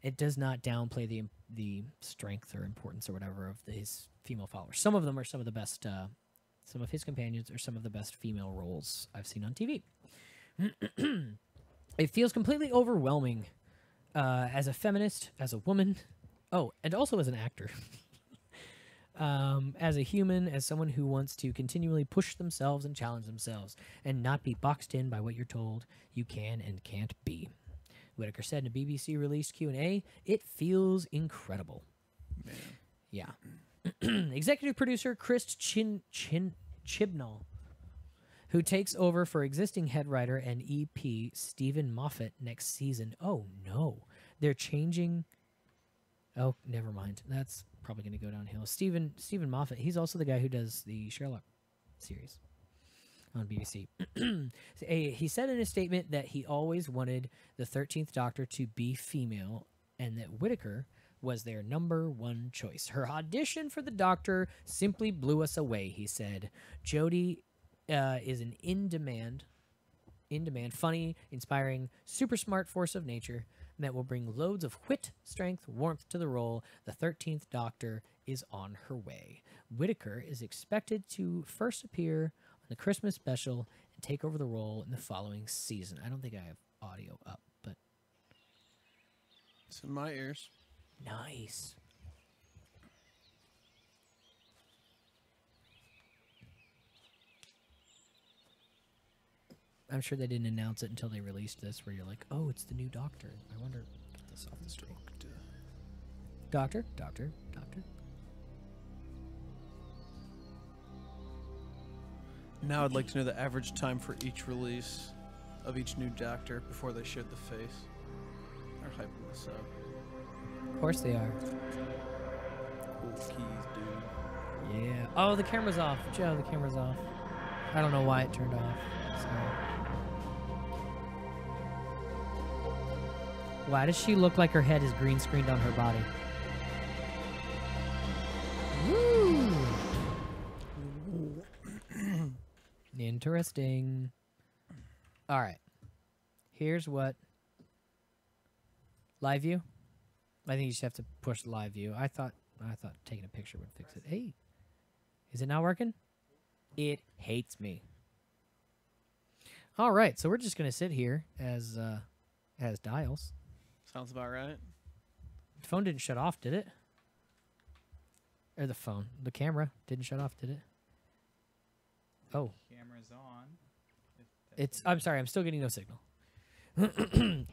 It does not downplay the strength or importance or whatever of his female followers. Some of them are some of the best. Some of his companions are some of the best female roles I've seen on TV. It feels completely overwhelming as a feminist, as a woman, and also as an actor. As a human, as someone who wants to continually push themselves and challenge themselves and not be boxed in by what you're told you can and can't be. Whitaker said in a BBC released Q&A, it feels incredible. Man. Yeah. Executive producer Chris Chibnall, who takes over for existing head writer and EP Stephen Moffat next season. Oh, no. They're changing... Oh, never mind. That's probably going to go downhill. Stephen Moffat, he's also the guy who does the Sherlock series on BBC. He said in a statement that he always wanted the 13th Doctor to be female and that Whitaker was their number one choice. Her audition for the Doctor simply blew us away, he said. Jodie is an in-demand, funny, inspiring, super smart force of nature that will bring loads of wit, strength, warmth to the role. The 13th Doctor is on her way. Whitaker is expected to first appear on the Christmas special and take over the role in the following season. I don't think I have audio up, but... It's in my ears. Nice. I'm sure they didn't announce it until they released this, where you're like, oh, it's the new Doctor. I wonder... Get this off the street. Doctor. Now I'd like to know the average time for each release of each new Doctor before they showed the face. They're hyping this up. Of course they are. Cool keys, dude. Yeah. Oh, the camera's off. Joe, the camera's off. I don't know why it turned off. Sorry. Why does she look like her head is green screened on her body? Woo! Interesting. All right. Here's what. Live view? I think you just have to push live view. I thought taking a picture would fix it. Hey. Is it not working? It hates me. All right, so we're just going to sit here as dials. Sounds about right. The phone didn't shut off, did it? Or the camera didn't shut off, did it? Oh. Camera's on. I'm sorry, I'm still getting no signal.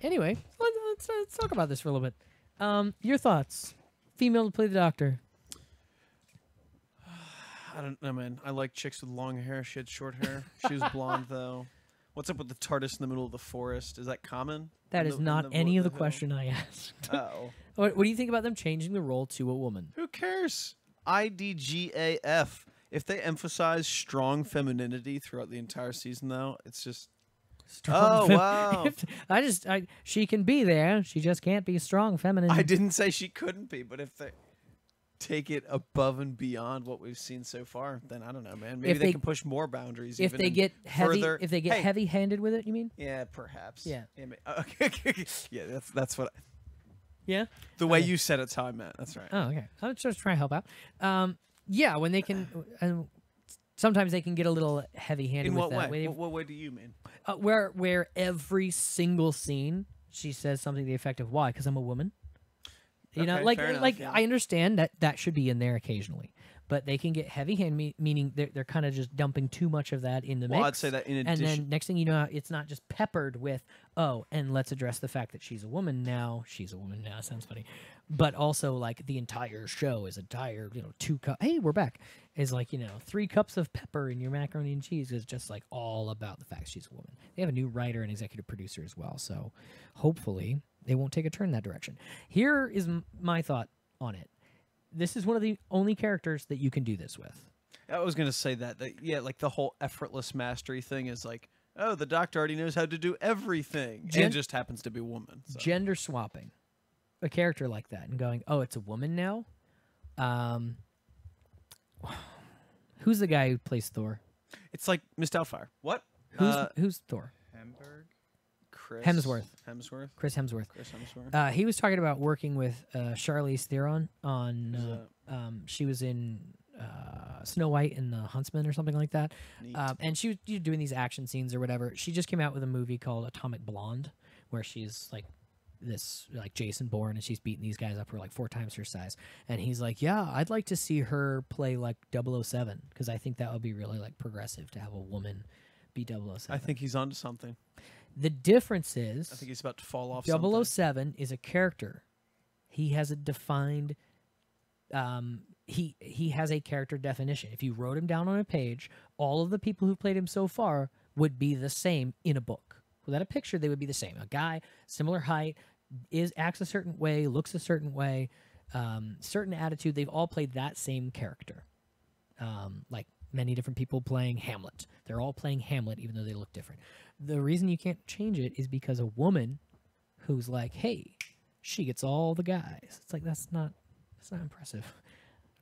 Anyway, let's talk about this for a little bit. Your thoughts? Female to play the Doctor. I don't know, man. I like chicks with long hair. She had short hair. She was blonde, though. What's up with the TARDIS in the middle of the forest? Is that common? That is not any of the question I asked. Oh. What do you think about them changing the role to a woman? Who cares? IDGAF. If they emphasize strong femininity throughout the entire season, though, it's just... wow. She can be there. She just can't be strong feminine. I didn't say she couldn't be, but if they take it above and beyond what we've seen so far, then I don't know, man. Maybe they can push more boundaries. If they get heavy-handed with it, you mean? Yeah, perhaps. Yeah. Okay. Yeah, that's what. Yeah. The way you said it's how I meant. That's right. Oh, okay. I'm just trying to help out. Yeah, when they can Sometimes they can get a little heavy-handed In with what that. way? What way do you mean? Where every single scene she says something to the effect of, why? Because I'm a woman. You know, Okay, fair enough, yeah. I understand that should be in there occasionally, but they can get heavy-handed, meaning they're kind of just dumping too much of that in the mix. Well, I'd say that in and addition, then next thing you know, it's not just peppered with, oh, and let's address the fact that she's a woman now. She's a woman now. Sounds funny, but also like the entire show is 2 cup. Hey, we're back. Is 3 cups of pepper in your macaroni and cheese is just like all about the fact she's a woman. They have a new writer and executive producer as well, so hopefully they won't take a turn that direction. Here is my thought on it. This is one of the only characters that you can do this with. I was going to say that yeah, like the whole effortless mastery thing is like, oh, the Doctor already knows how to do everything, and just happens to be a woman. So. Gender swapping a character like that and going, oh, it's a woman now. Who's the guy who plays Thor? It's like Miss Doubtfire. What? Who's Thor? Hamburg? Chris Hemsworth. Chris Hemsworth. Chris Hemsworth. He was talking about working with Charlize Theron on. She was in Snow White and the Huntsman or something like that, and she was doing these action scenes or whatever. She just came out with a movie called Atomic Blonde, where she's like this Jason Bourne, and she's beating these guys up who are like 4 times her size. And he's like, yeah, I'd like to see her play like 007 because I think that would be really like progressive to have a woman be 007. I think he's onto something. The difference is, I think he's about to fall off. 007 is a character. He has a defined. He has a character definition. If you wrote him down on a page, all of the people who played him so far would be the same in a book. Without a picture, they would be the same. A guy, similar height, acts a certain way, looks a certain way, certain attitude. They've all played that same character. Like many different people playing Hamlet. They're all playing Hamlet, even though they look different. The reason you can't change it is because a woman who's like, hey, she gets all the guys. It's like, that's not impressive.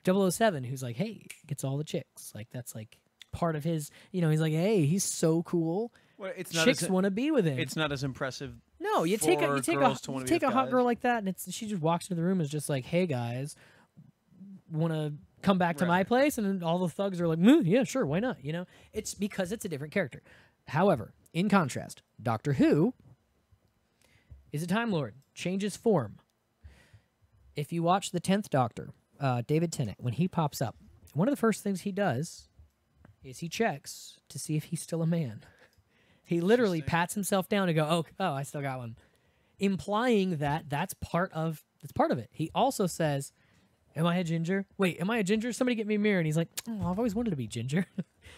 007, who's like, hey, gets all the chicks. Like, that's like part of his, he's like, hey, he's so cool. Well, it's not chicks want to be with him. It's not as impressive. No, you take a hot girl like that, and she just walks into the room and is just like, hey, guys, want to come back to my place? And then all the thugs are like, yeah, sure, why not? It's because it's a different character. However, in contrast, Doctor Who is a Time Lord, changes form. If you watch the 10th Doctor, David Tennant, when he pops up, one of the first things he does is he checks to see if he's still a man. He literally pats himself down and go, oh, I still got one, implying that that's part of it. He also says, am I a ginger? Wait, am I a ginger? Somebody get me a mirror. And he's like, oh, I've always wanted to be ginger.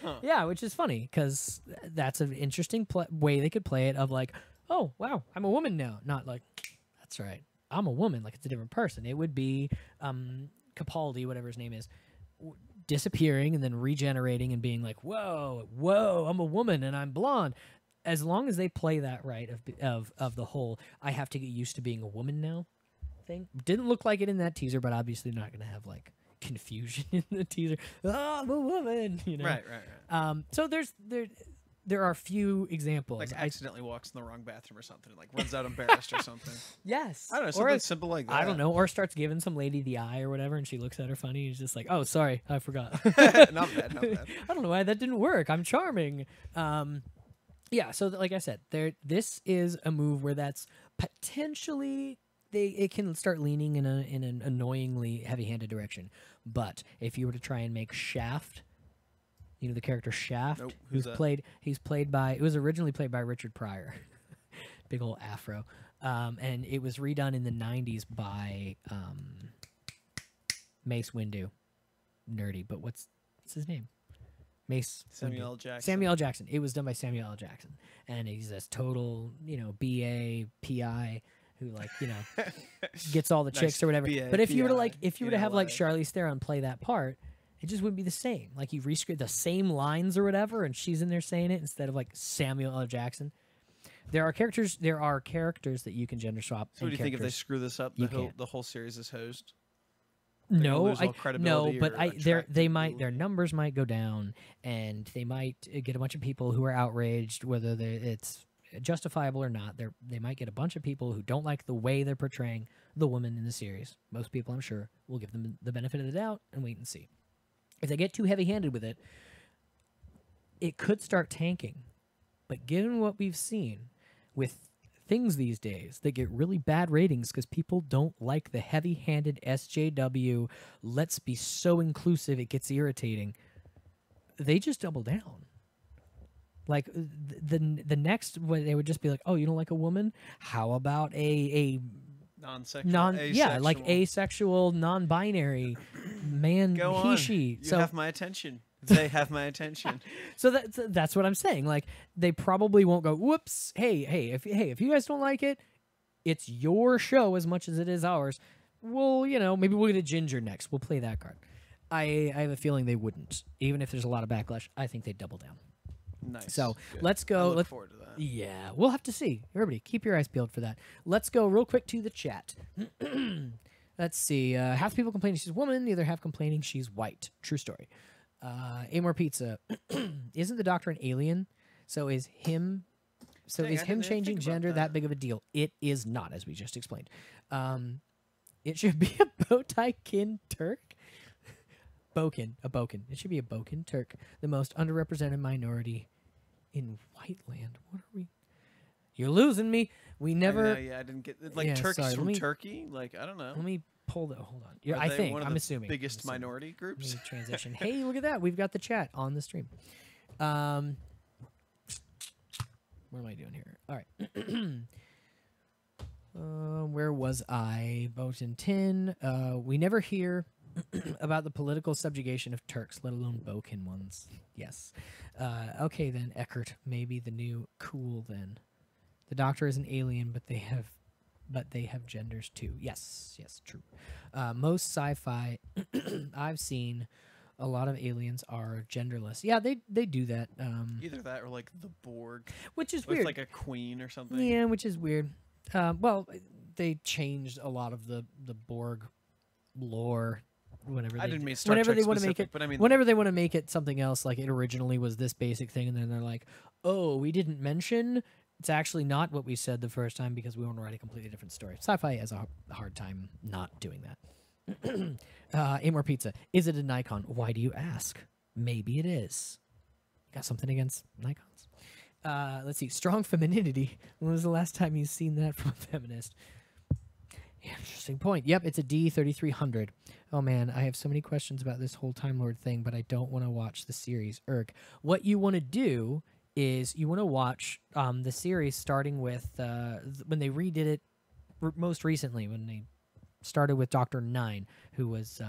Huh. Yeah, which is funny because that's an interesting way they could play it of like, oh, wow, I'm a woman now. Not like, that's right, I'm a woman. Like it's a different person. It would be Capaldi, whatever his name is, disappearing and then regenerating and being like, whoa, I'm a woman and I'm blonde. As long as they play that right of the whole, I have to get used to being a woman now thing. Didn't look like it in that teaser, but obviously not going to have like confusion in the teaser. Oh, I'm a woman, Right. So there are a few examples. Like accidentally walks in the wrong bathroom or something, like runs out embarrassed or something. Yes. I don't know, something simple like that. I don't know, or starts giving some lady the eye or whatever, and she looks at her funny, and she's just like, oh, sorry, I forgot. Not bad. I don't know why that didn't work. I'm charming. Yeah, so like I said, this is a move where that's potentially it can start leaning in an annoyingly heavy-handed direction. But if you were to try and make Shaft, the character Shaft, nope. It was originally played by Richard Pryor, big old afro, and it was redone in the 90s by Mace Windu, nerdy, but what's his name? Samuel L. Jackson. Samuel L. Jackson. It was done by Samuel L. Jackson, and he's this total, BA PI who gets all the chicks or whatever. BA, but if you were PI, to have like Charlize Theron play that part, it just wouldn't be the same. Like you rescript the same lines or whatever, and she's in there saying it instead of like Samuel L. Jackson. There are characters that you can gender swap. So what do you think if they screw this up? The whole series is hosed. No, their numbers might go down, and they might get a bunch of people who are outraged, whether it's justifiable or not. They might get a bunch of people who don't like the way they're portraying the woman in the series. Most people, I'm sure, will give them the benefit of the doubt and wait and see. If they get too heavy-handed with it, it could start tanking. But given what we've seen with things these days that get really bad ratings because people don't like the heavy-handed SJW, let's be so inclusive it gets irritating, they just double down. Like the next one, they would just be like, "Oh, you don't like a woman? How about a non-sexual, asexual. like asexual, non-binary man, Go he, on. she." You have my attention. They have my attention. So that's what I'm saying. Like they probably won't go, "Whoops, hey, if you guys don't like it, it's your show as much as it is ours." Well, maybe we'll get a ginger next. We'll play that card. I have a feeling they wouldn't, even if there's a lot of backlash. I think they'd double down. Nice. So Good. let's go. I look forward to that. Yeah, we'll have to see. Everybody, keep your eyes peeled for that. Let's go real quick to the chat. Let's see. Half the people complaining she's a woman, the other half complaining she's white. True story. Amor Pizza. Isn't the Doctor an alien? So is him changing gender that big of a deal? It is not, as we just explained. It should be a bow tie kin Turk. Bokin. It should be a Bokin Turk, the most underrepresented minority in Whiteland. What are we? You're losing me. We never. I didn't get like Turkeys from Turkey. Like I don't know. Let me pull the. Hold on. Are I they think one of I'm the assuming biggest minority groups. Let me transition. Hey, look at that. We've got the chat on the stream. What am I doing here? All right. Where was I? Botan Tin. We never hear about the political subjugation of Turks, let alone Bokin ones. Yes. Okay, then, Eckert. Maybe the new cool, then. The Doctor is an alien, but they have genders, too. Yes, true. Most sci-fi I've seen, a lot of aliens are genderless. Yeah, they do that. Either that or, like, the Borg. Which is with weird. Like a queen or something. Yeah, which is weird. Well, they changed a lot of the Borg lore whenever they didn't mean Star Trek they want to specific, make it, but I mean, whenever they want to make it something else, like it originally was this basic thing, and then they're like, "Oh, we didn't mention it's actually not what we said the first time because we want to write a completely different story." Sci-fi has a hard time not doing that. Amor Pizza. Is it a Nikon? Why do you ask? Maybe it is. Got something against Nikons? Let's see. Strong femininity. When was the last time you've seen that from a feminist? Yeah, interesting point. Yep, it's a D3300. Oh, man, I have so many questions about this whole Time Lord thing, but I don't want to watch the series. What you want to do is you want to watch the series starting with when they redid it most recently, when they started with Dr. 9, who was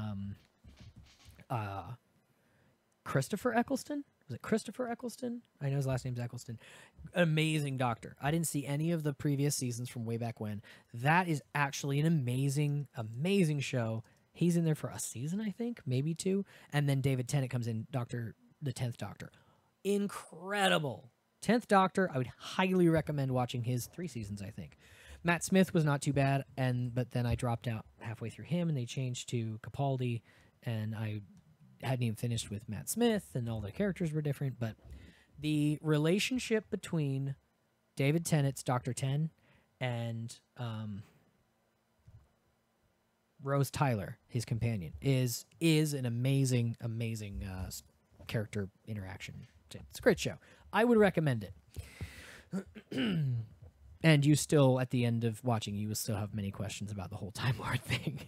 Christopher Eccleston. Was it Christopher Eccleston? I know his last name's Eccleston. Amazing doctor. I didn't see any of the previous seasons from way back when. That is actually an amazing, amazing show. He's in there for a season, I think, maybe 2. And then David Tennant comes in, the 10th Doctor. Incredible. 10th Doctor, I would highly recommend watching his 3 seasons, I think. Matt Smith was not too bad, but then I dropped out halfway through him, and they changed to Capaldi, and I hadn't even finished with Matt Smith, and all the characters were different, but the relationship between David Tennant's Dr. 10 and Rose Tyler, his companion, is an amazing, amazing character interaction. It's a great show. I would recommend it. And you still, at the end of watching, you will still have many questions about the whole Time Lord thing.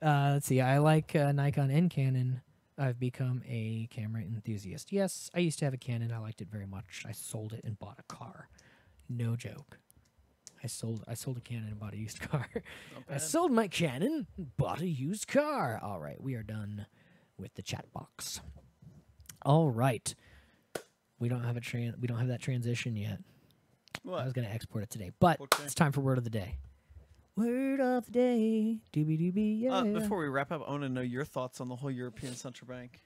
Let's see. I like Nikon and Canon. I've become a camera enthusiast. Yes, I used to have a Canon. I liked it very much. I sold it and bought a car. No joke. I sold a Canon and bought a used car. I sold my Canon and bought a used car. All right, we are done with the chat box. All right. We don't have that transition yet. What? I was going to export it today, but It's time for word of the day. Word of the day. Doobie doobie, yeah. Before we wrap up, I want to know your thoughts on the whole European Central Bank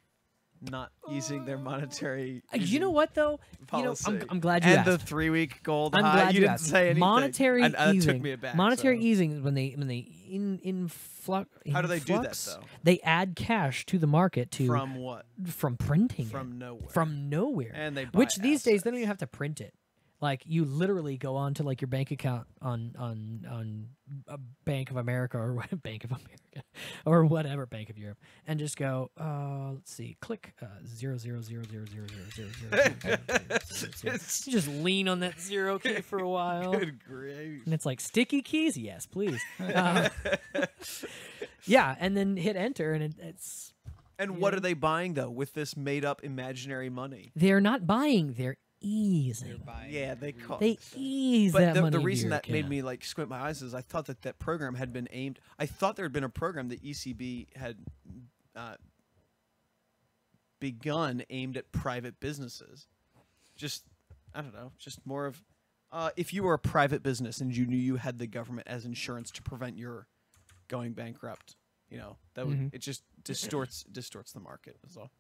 not easing their monetary. You know what though? Policy. I'm glad you asked. And the 3-week gold I'm high. glad you didn't asked. say anything. Monetary easing. That took me aback. Monetary easing is when they influx. How do they do that though? They add cash to the market from what? From printing. From nowhere. From nowhere. And they buy which these days assets. they don't even have to print it. Like you literally go on to like your bank account on Bank of America or Bank of America or whatever Bank of Europe, and just go. Let's see. Click 0.000000000. You just lean on that 0 key for a while. Good grief. And it's like sticky keys. Yes, please. Yeah, and then hit enter, and it's. And what are they buying though with this made-up imaginary money? They're not buying. They're easing. Yeah, they ease But that money. the into reason your that made account. me like squint my eyes is I thought that program had been aimed. I thought there had been a program that ECB had begun aimed at private businesses. Just I don't know, just more of if you were a private business and you knew you had the government as insurance to prevent your going bankrupt, you know, that would it just distorts the market as well.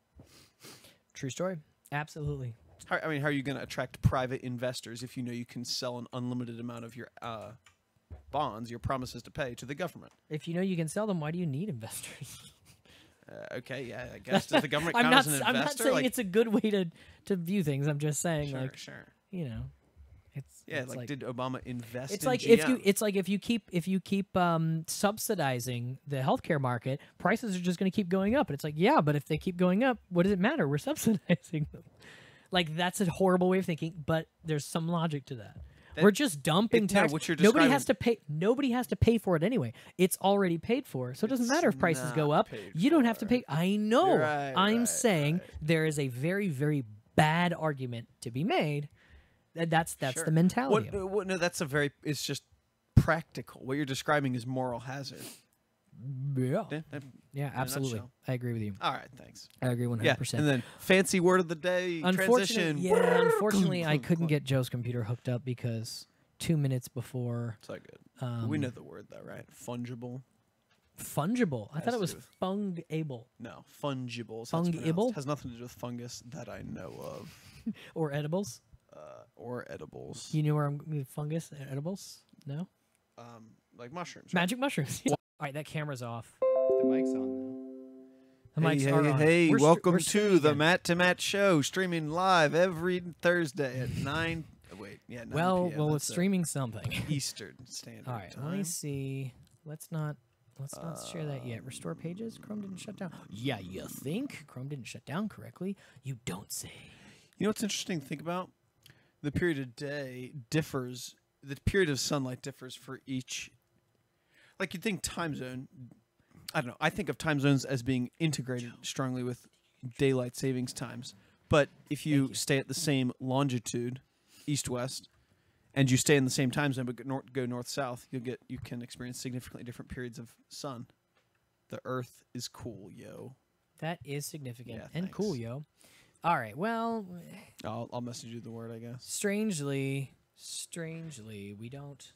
True story. Absolutely. How are you going to attract private investors if you know you can sell an unlimited amount of your bonds, your promises to pay to the government? If you know you can sell them, why do you need investors? Okay, yeah, I guess does the government count I'm not. as an investor? I'm not saying like, it's a good way to view things. I'm just saying, sure, like, sure. you know, it's like did Obama invest? It's in like GM? if you keep subsidizing the healthcare market, prices are just going to keep going up. And it's like, yeah, but if they keep going up, what does it matter? We're subsidizing them. Like that's a horrible way of thinking, but there's some logic to that. We're just dumping tax. what you're Nobody describing- has to pay. Nobody has to pay for it anyway. It's already paid for, so it doesn't matter if prices go not up. paid You don't have to for. pay. I know. Right, I'm right, saying right. there is a very, very bad argument to be made. That's Sure. the mentality. of it. No, that's it's just practical. What you're describing is moral hazard. Yeah. Yeah, Yeah, absolutely. nutshell. I agree with you. all right, thanks. I agree 100%. Yeah, and then fancy word of the day, transition. Unfortunately, I couldn't get Joe's computer hooked up because 2 minutes before It's all good. We know the word though, right? Fungible. fungible. I thought Has it was to do fungable No, fungible. is how it's Fungible? pronounced. Has nothing to do with fungus that I know of, or edibles. or edibles. You know where I'm with fungus and edibles? No? Like mushrooms. Right? Magic mushrooms. All right, that camera's off. The mic's on The mics are on. Hey, We're welcome we're to streaming the again. Matt to Matt show, streaming live every Thursday at 9. Wait, yeah, 9 Well, p.m. it's That's, streaming something. Eastern Standard All right, Time. let me see. Let's not share that yet. Restore pages. Chrome didn't shut down. Yeah, you think Chrome didn't shut down correctly? You don't say. You know what's interesting to think about? The period of day differs. The period of sunlight differs for each. Like you'd think time zone. I don't know. I think of time zones as being integrated strongly with daylight savings times. But if you stay at the same longitude, east-west, and you stay in the same time zone but go north-south, you can experience significantly different periods of sun. The Earth is cool, yo. That is significant Yeah, and thanks. cool, yo. All right, well, I'll message you the word, I guess. strangely, we don't.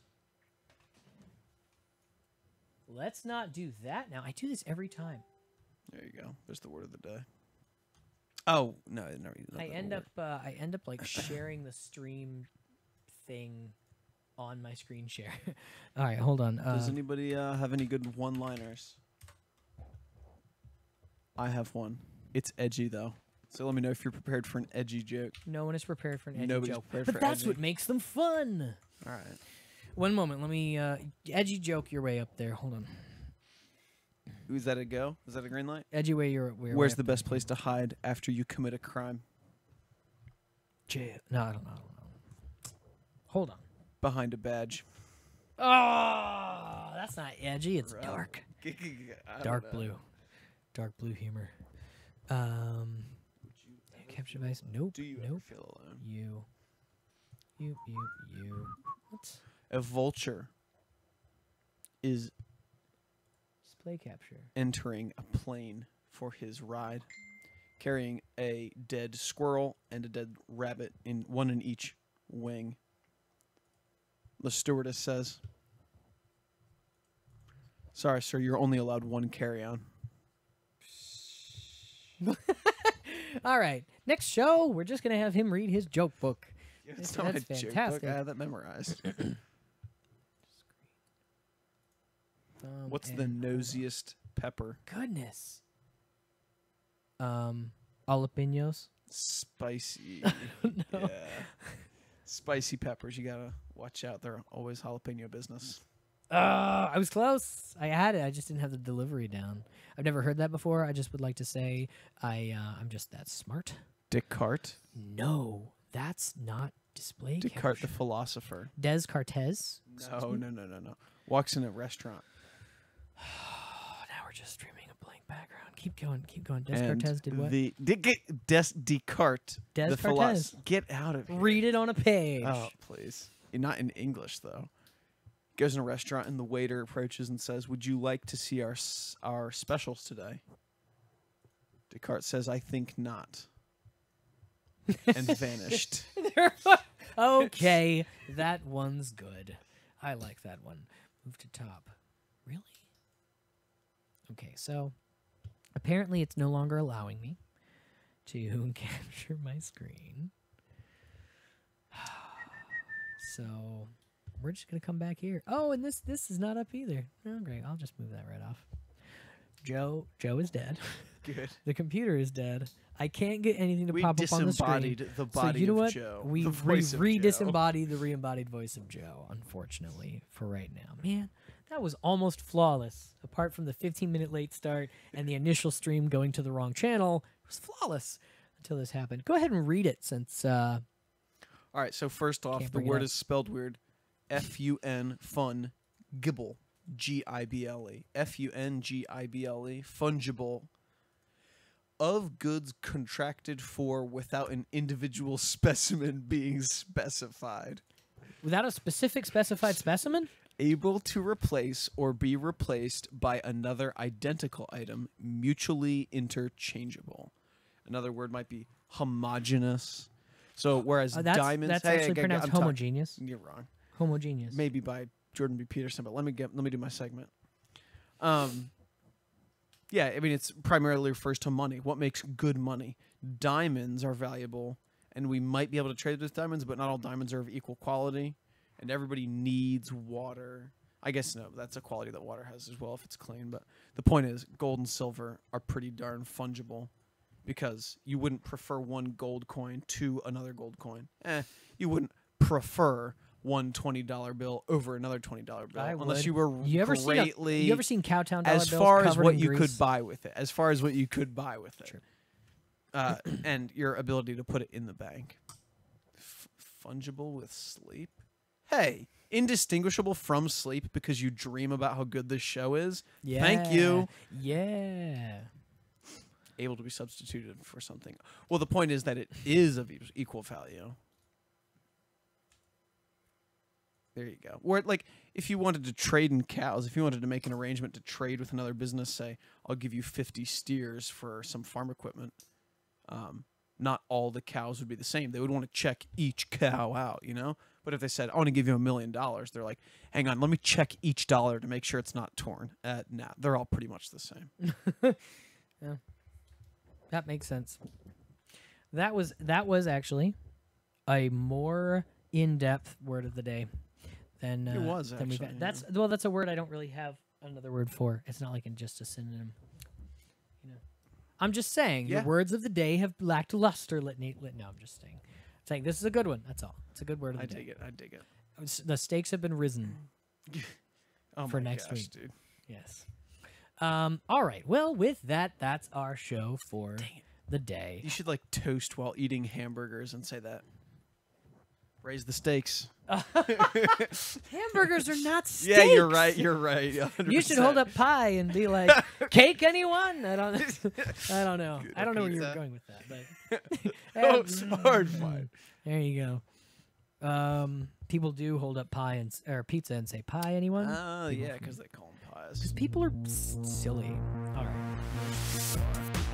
Let's not do that now. I do this every time. There you go. There's the word of the day. Oh no! I end up like sharing the stream thing on my screen share. All right, hold on. Does anybody have any good one-liners? I have one. It's edgy though, so let me know if you're prepared for an edgy joke. No one is prepared for an edgy Nobody's joke, prepared but for that's edgy. what makes them fun. All right. One moment, let me edgy joke your way up there. Hold on. Is that a go? Is that a green light? Edgy way your way. Where's up the best place to hide after you commit a crime? jail? No, I don't know. Hold on. Behind a badge. Oh, that's not edgy. It's Right. dark. I don't Dark know. blue. Dark blue humor. Capture device. Nope. Do you ever nope. feel alone? You. What? A vulture is Display capture. entering a plane for his ride, carrying a dead squirrel and a dead rabbit, one in each wing. The stewardess says, "Sorry, sir, you're only allowed one carry-on." All right. Next show, we're just gonna have him read his joke book. It's That's not my joke book. fantastic. I have that memorized. What's the nosiest pepper? Goodness. Jalapenos. Spicy. No. Yeah. Spicy peppers, you gotta watch out. They're always jalapeno business. I was close. I had it. I just didn't have the delivery down. I've never heard that before. I just would like to say I'm just that smart. Descartes. No, that's not display Descartes, the caption. philosopher. Descartes. No. Walks in a restaurant. Now we're just streaming a blank background. Keep going. Descartes did what? Descartes. The Descartes. philosopher. Get out of here. Read it on a page. Oh, please. Not in English, though. Goes in a restaurant, and the waiter approaches and says, "Would you like to see our specials today?" Descartes says, "I think not." And vanished. Okay, that one's good. I like that one. Move to top. Really? Okay, so apparently it's no longer allowing me to capture my screen. So we're just gonna come back here. Oh, and this is not up either. Oh, great. I'll just move that right off. Joe is dead. Good. The computer is dead. I can't get anything to We pop up on the screen. disembodied the body so you know of what? Joe. We the voice of re-disembodied the re-embodied voice of Joe, unfortunately, for right now. Man, that was almost flawless. Apart from the 15-minute late start and the initial stream going to the wrong channel, it was flawless until this happened. Go ahead and read it since... All right, so first off, Can't the bring it word up. is spelled weird. F-U-N, fun, gibble, G-I-B-L-E. F-U-N-G-I-B-L-E, fungible. Of goods contracted for without an individual specimen being specified. without a specific specified specimen? Able to replace or be replaced by another identical item, mutually interchangeable. Another word might be homogeneous. So whereas diamonds... That's actually pronounced homogeneous. You're wrong. Homogeneous. Maybe by Jordan B. Peterson, but let me do my segment. Yeah, I mean, it's primarily refers to money. What makes good money? Diamonds are valuable, and we might be able to trade with diamonds, but not all diamonds are of equal quality, and everybody needs water. I guess no, that's a quality that water has as well if it's clean, but the point is gold and silver are pretty darn fungible because you wouldn't prefer one gold coin to another gold coin. You wouldn't prefer one $20 bill over another $20 bill, unless you were you ever greatly seen Cowtown dollar as bills far as covered what in you grease? could buy with it. As far as what you could buy with it, True. And your ability to put it in the bank. Fungible with sleep. Hey, indistinguishable from sleep because you dream about how good this show is. Yeah. Thank you. Yeah. Able to be substituted for something. Well, the point is that it is of equal value. There you go. Or like if you wanted to trade in cows, if you wanted to make an arrangement to trade with another business, say, I'll give you 50 steers for some farm equipment. Not all the cows would be the same. They would want to check each cow out, you know? But if they said, I want to give you $1 million, they're like, hang on, let me check each dollar to make sure it's not torn. Nah, they're all pretty much the same. Yeah. That makes sense. That was actually a more in-depth word of the day than It was, than we've actually, had. That's a word I don't really have another word for. It's not like in just a synonym. You know, I'm just saying Yeah. the words of the day have lacked luster. No, I'm just saying this is a good one. That's all. It's a good word of the day. I dig it. The stakes have been risen Oh for my next gosh, week. dude. Yes. All right. Well, with that, that's our show for the day. You should like toast while eating hamburgers and say that. Raise the stakes. Hamburgers are not steaks. Yeah, you're right. You're right. 100%. You should hold up pie and be like, "Cake, anyone?" I don't know. I don't know where you were Pizza. going with that, but Oh, it's hard fine. there you go. People do hold up pie or pizza and say, "Pie, anyone?" Oh, People yeah, from- because they call them pies. Because people are silly. All right.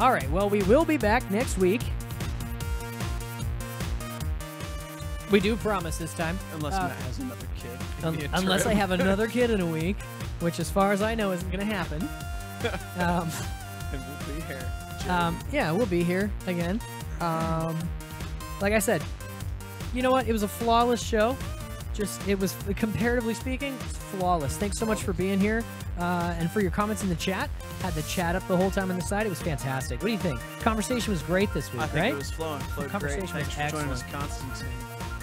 All right. Well, we will be back next week. We do promise this time. Unless Matt has another kid. in the Unless I interim. have another kid in a week, which, as far as I know, isn't going to happen. And we'll be here. Yeah, we'll be here again. Like I said, you know what? It was a flawless show. It was, comparatively speaking, flawless. Thanks so much for being here and for your comments in the chat. Had the chat up the whole time on the side. It was fantastic. What do you think? Conversation was great this week, I think right? it was flowed conversation great. was Thanks for joining us, excellent. Constantine.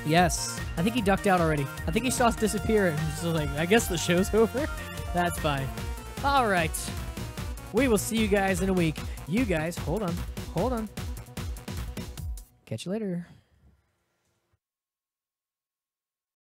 Yes. I think he ducked out already. I think he saw us disappear and was like, I guess the show's over. That's fine. All right. We will see you guys in a week. You guys, hold on. Catch you later.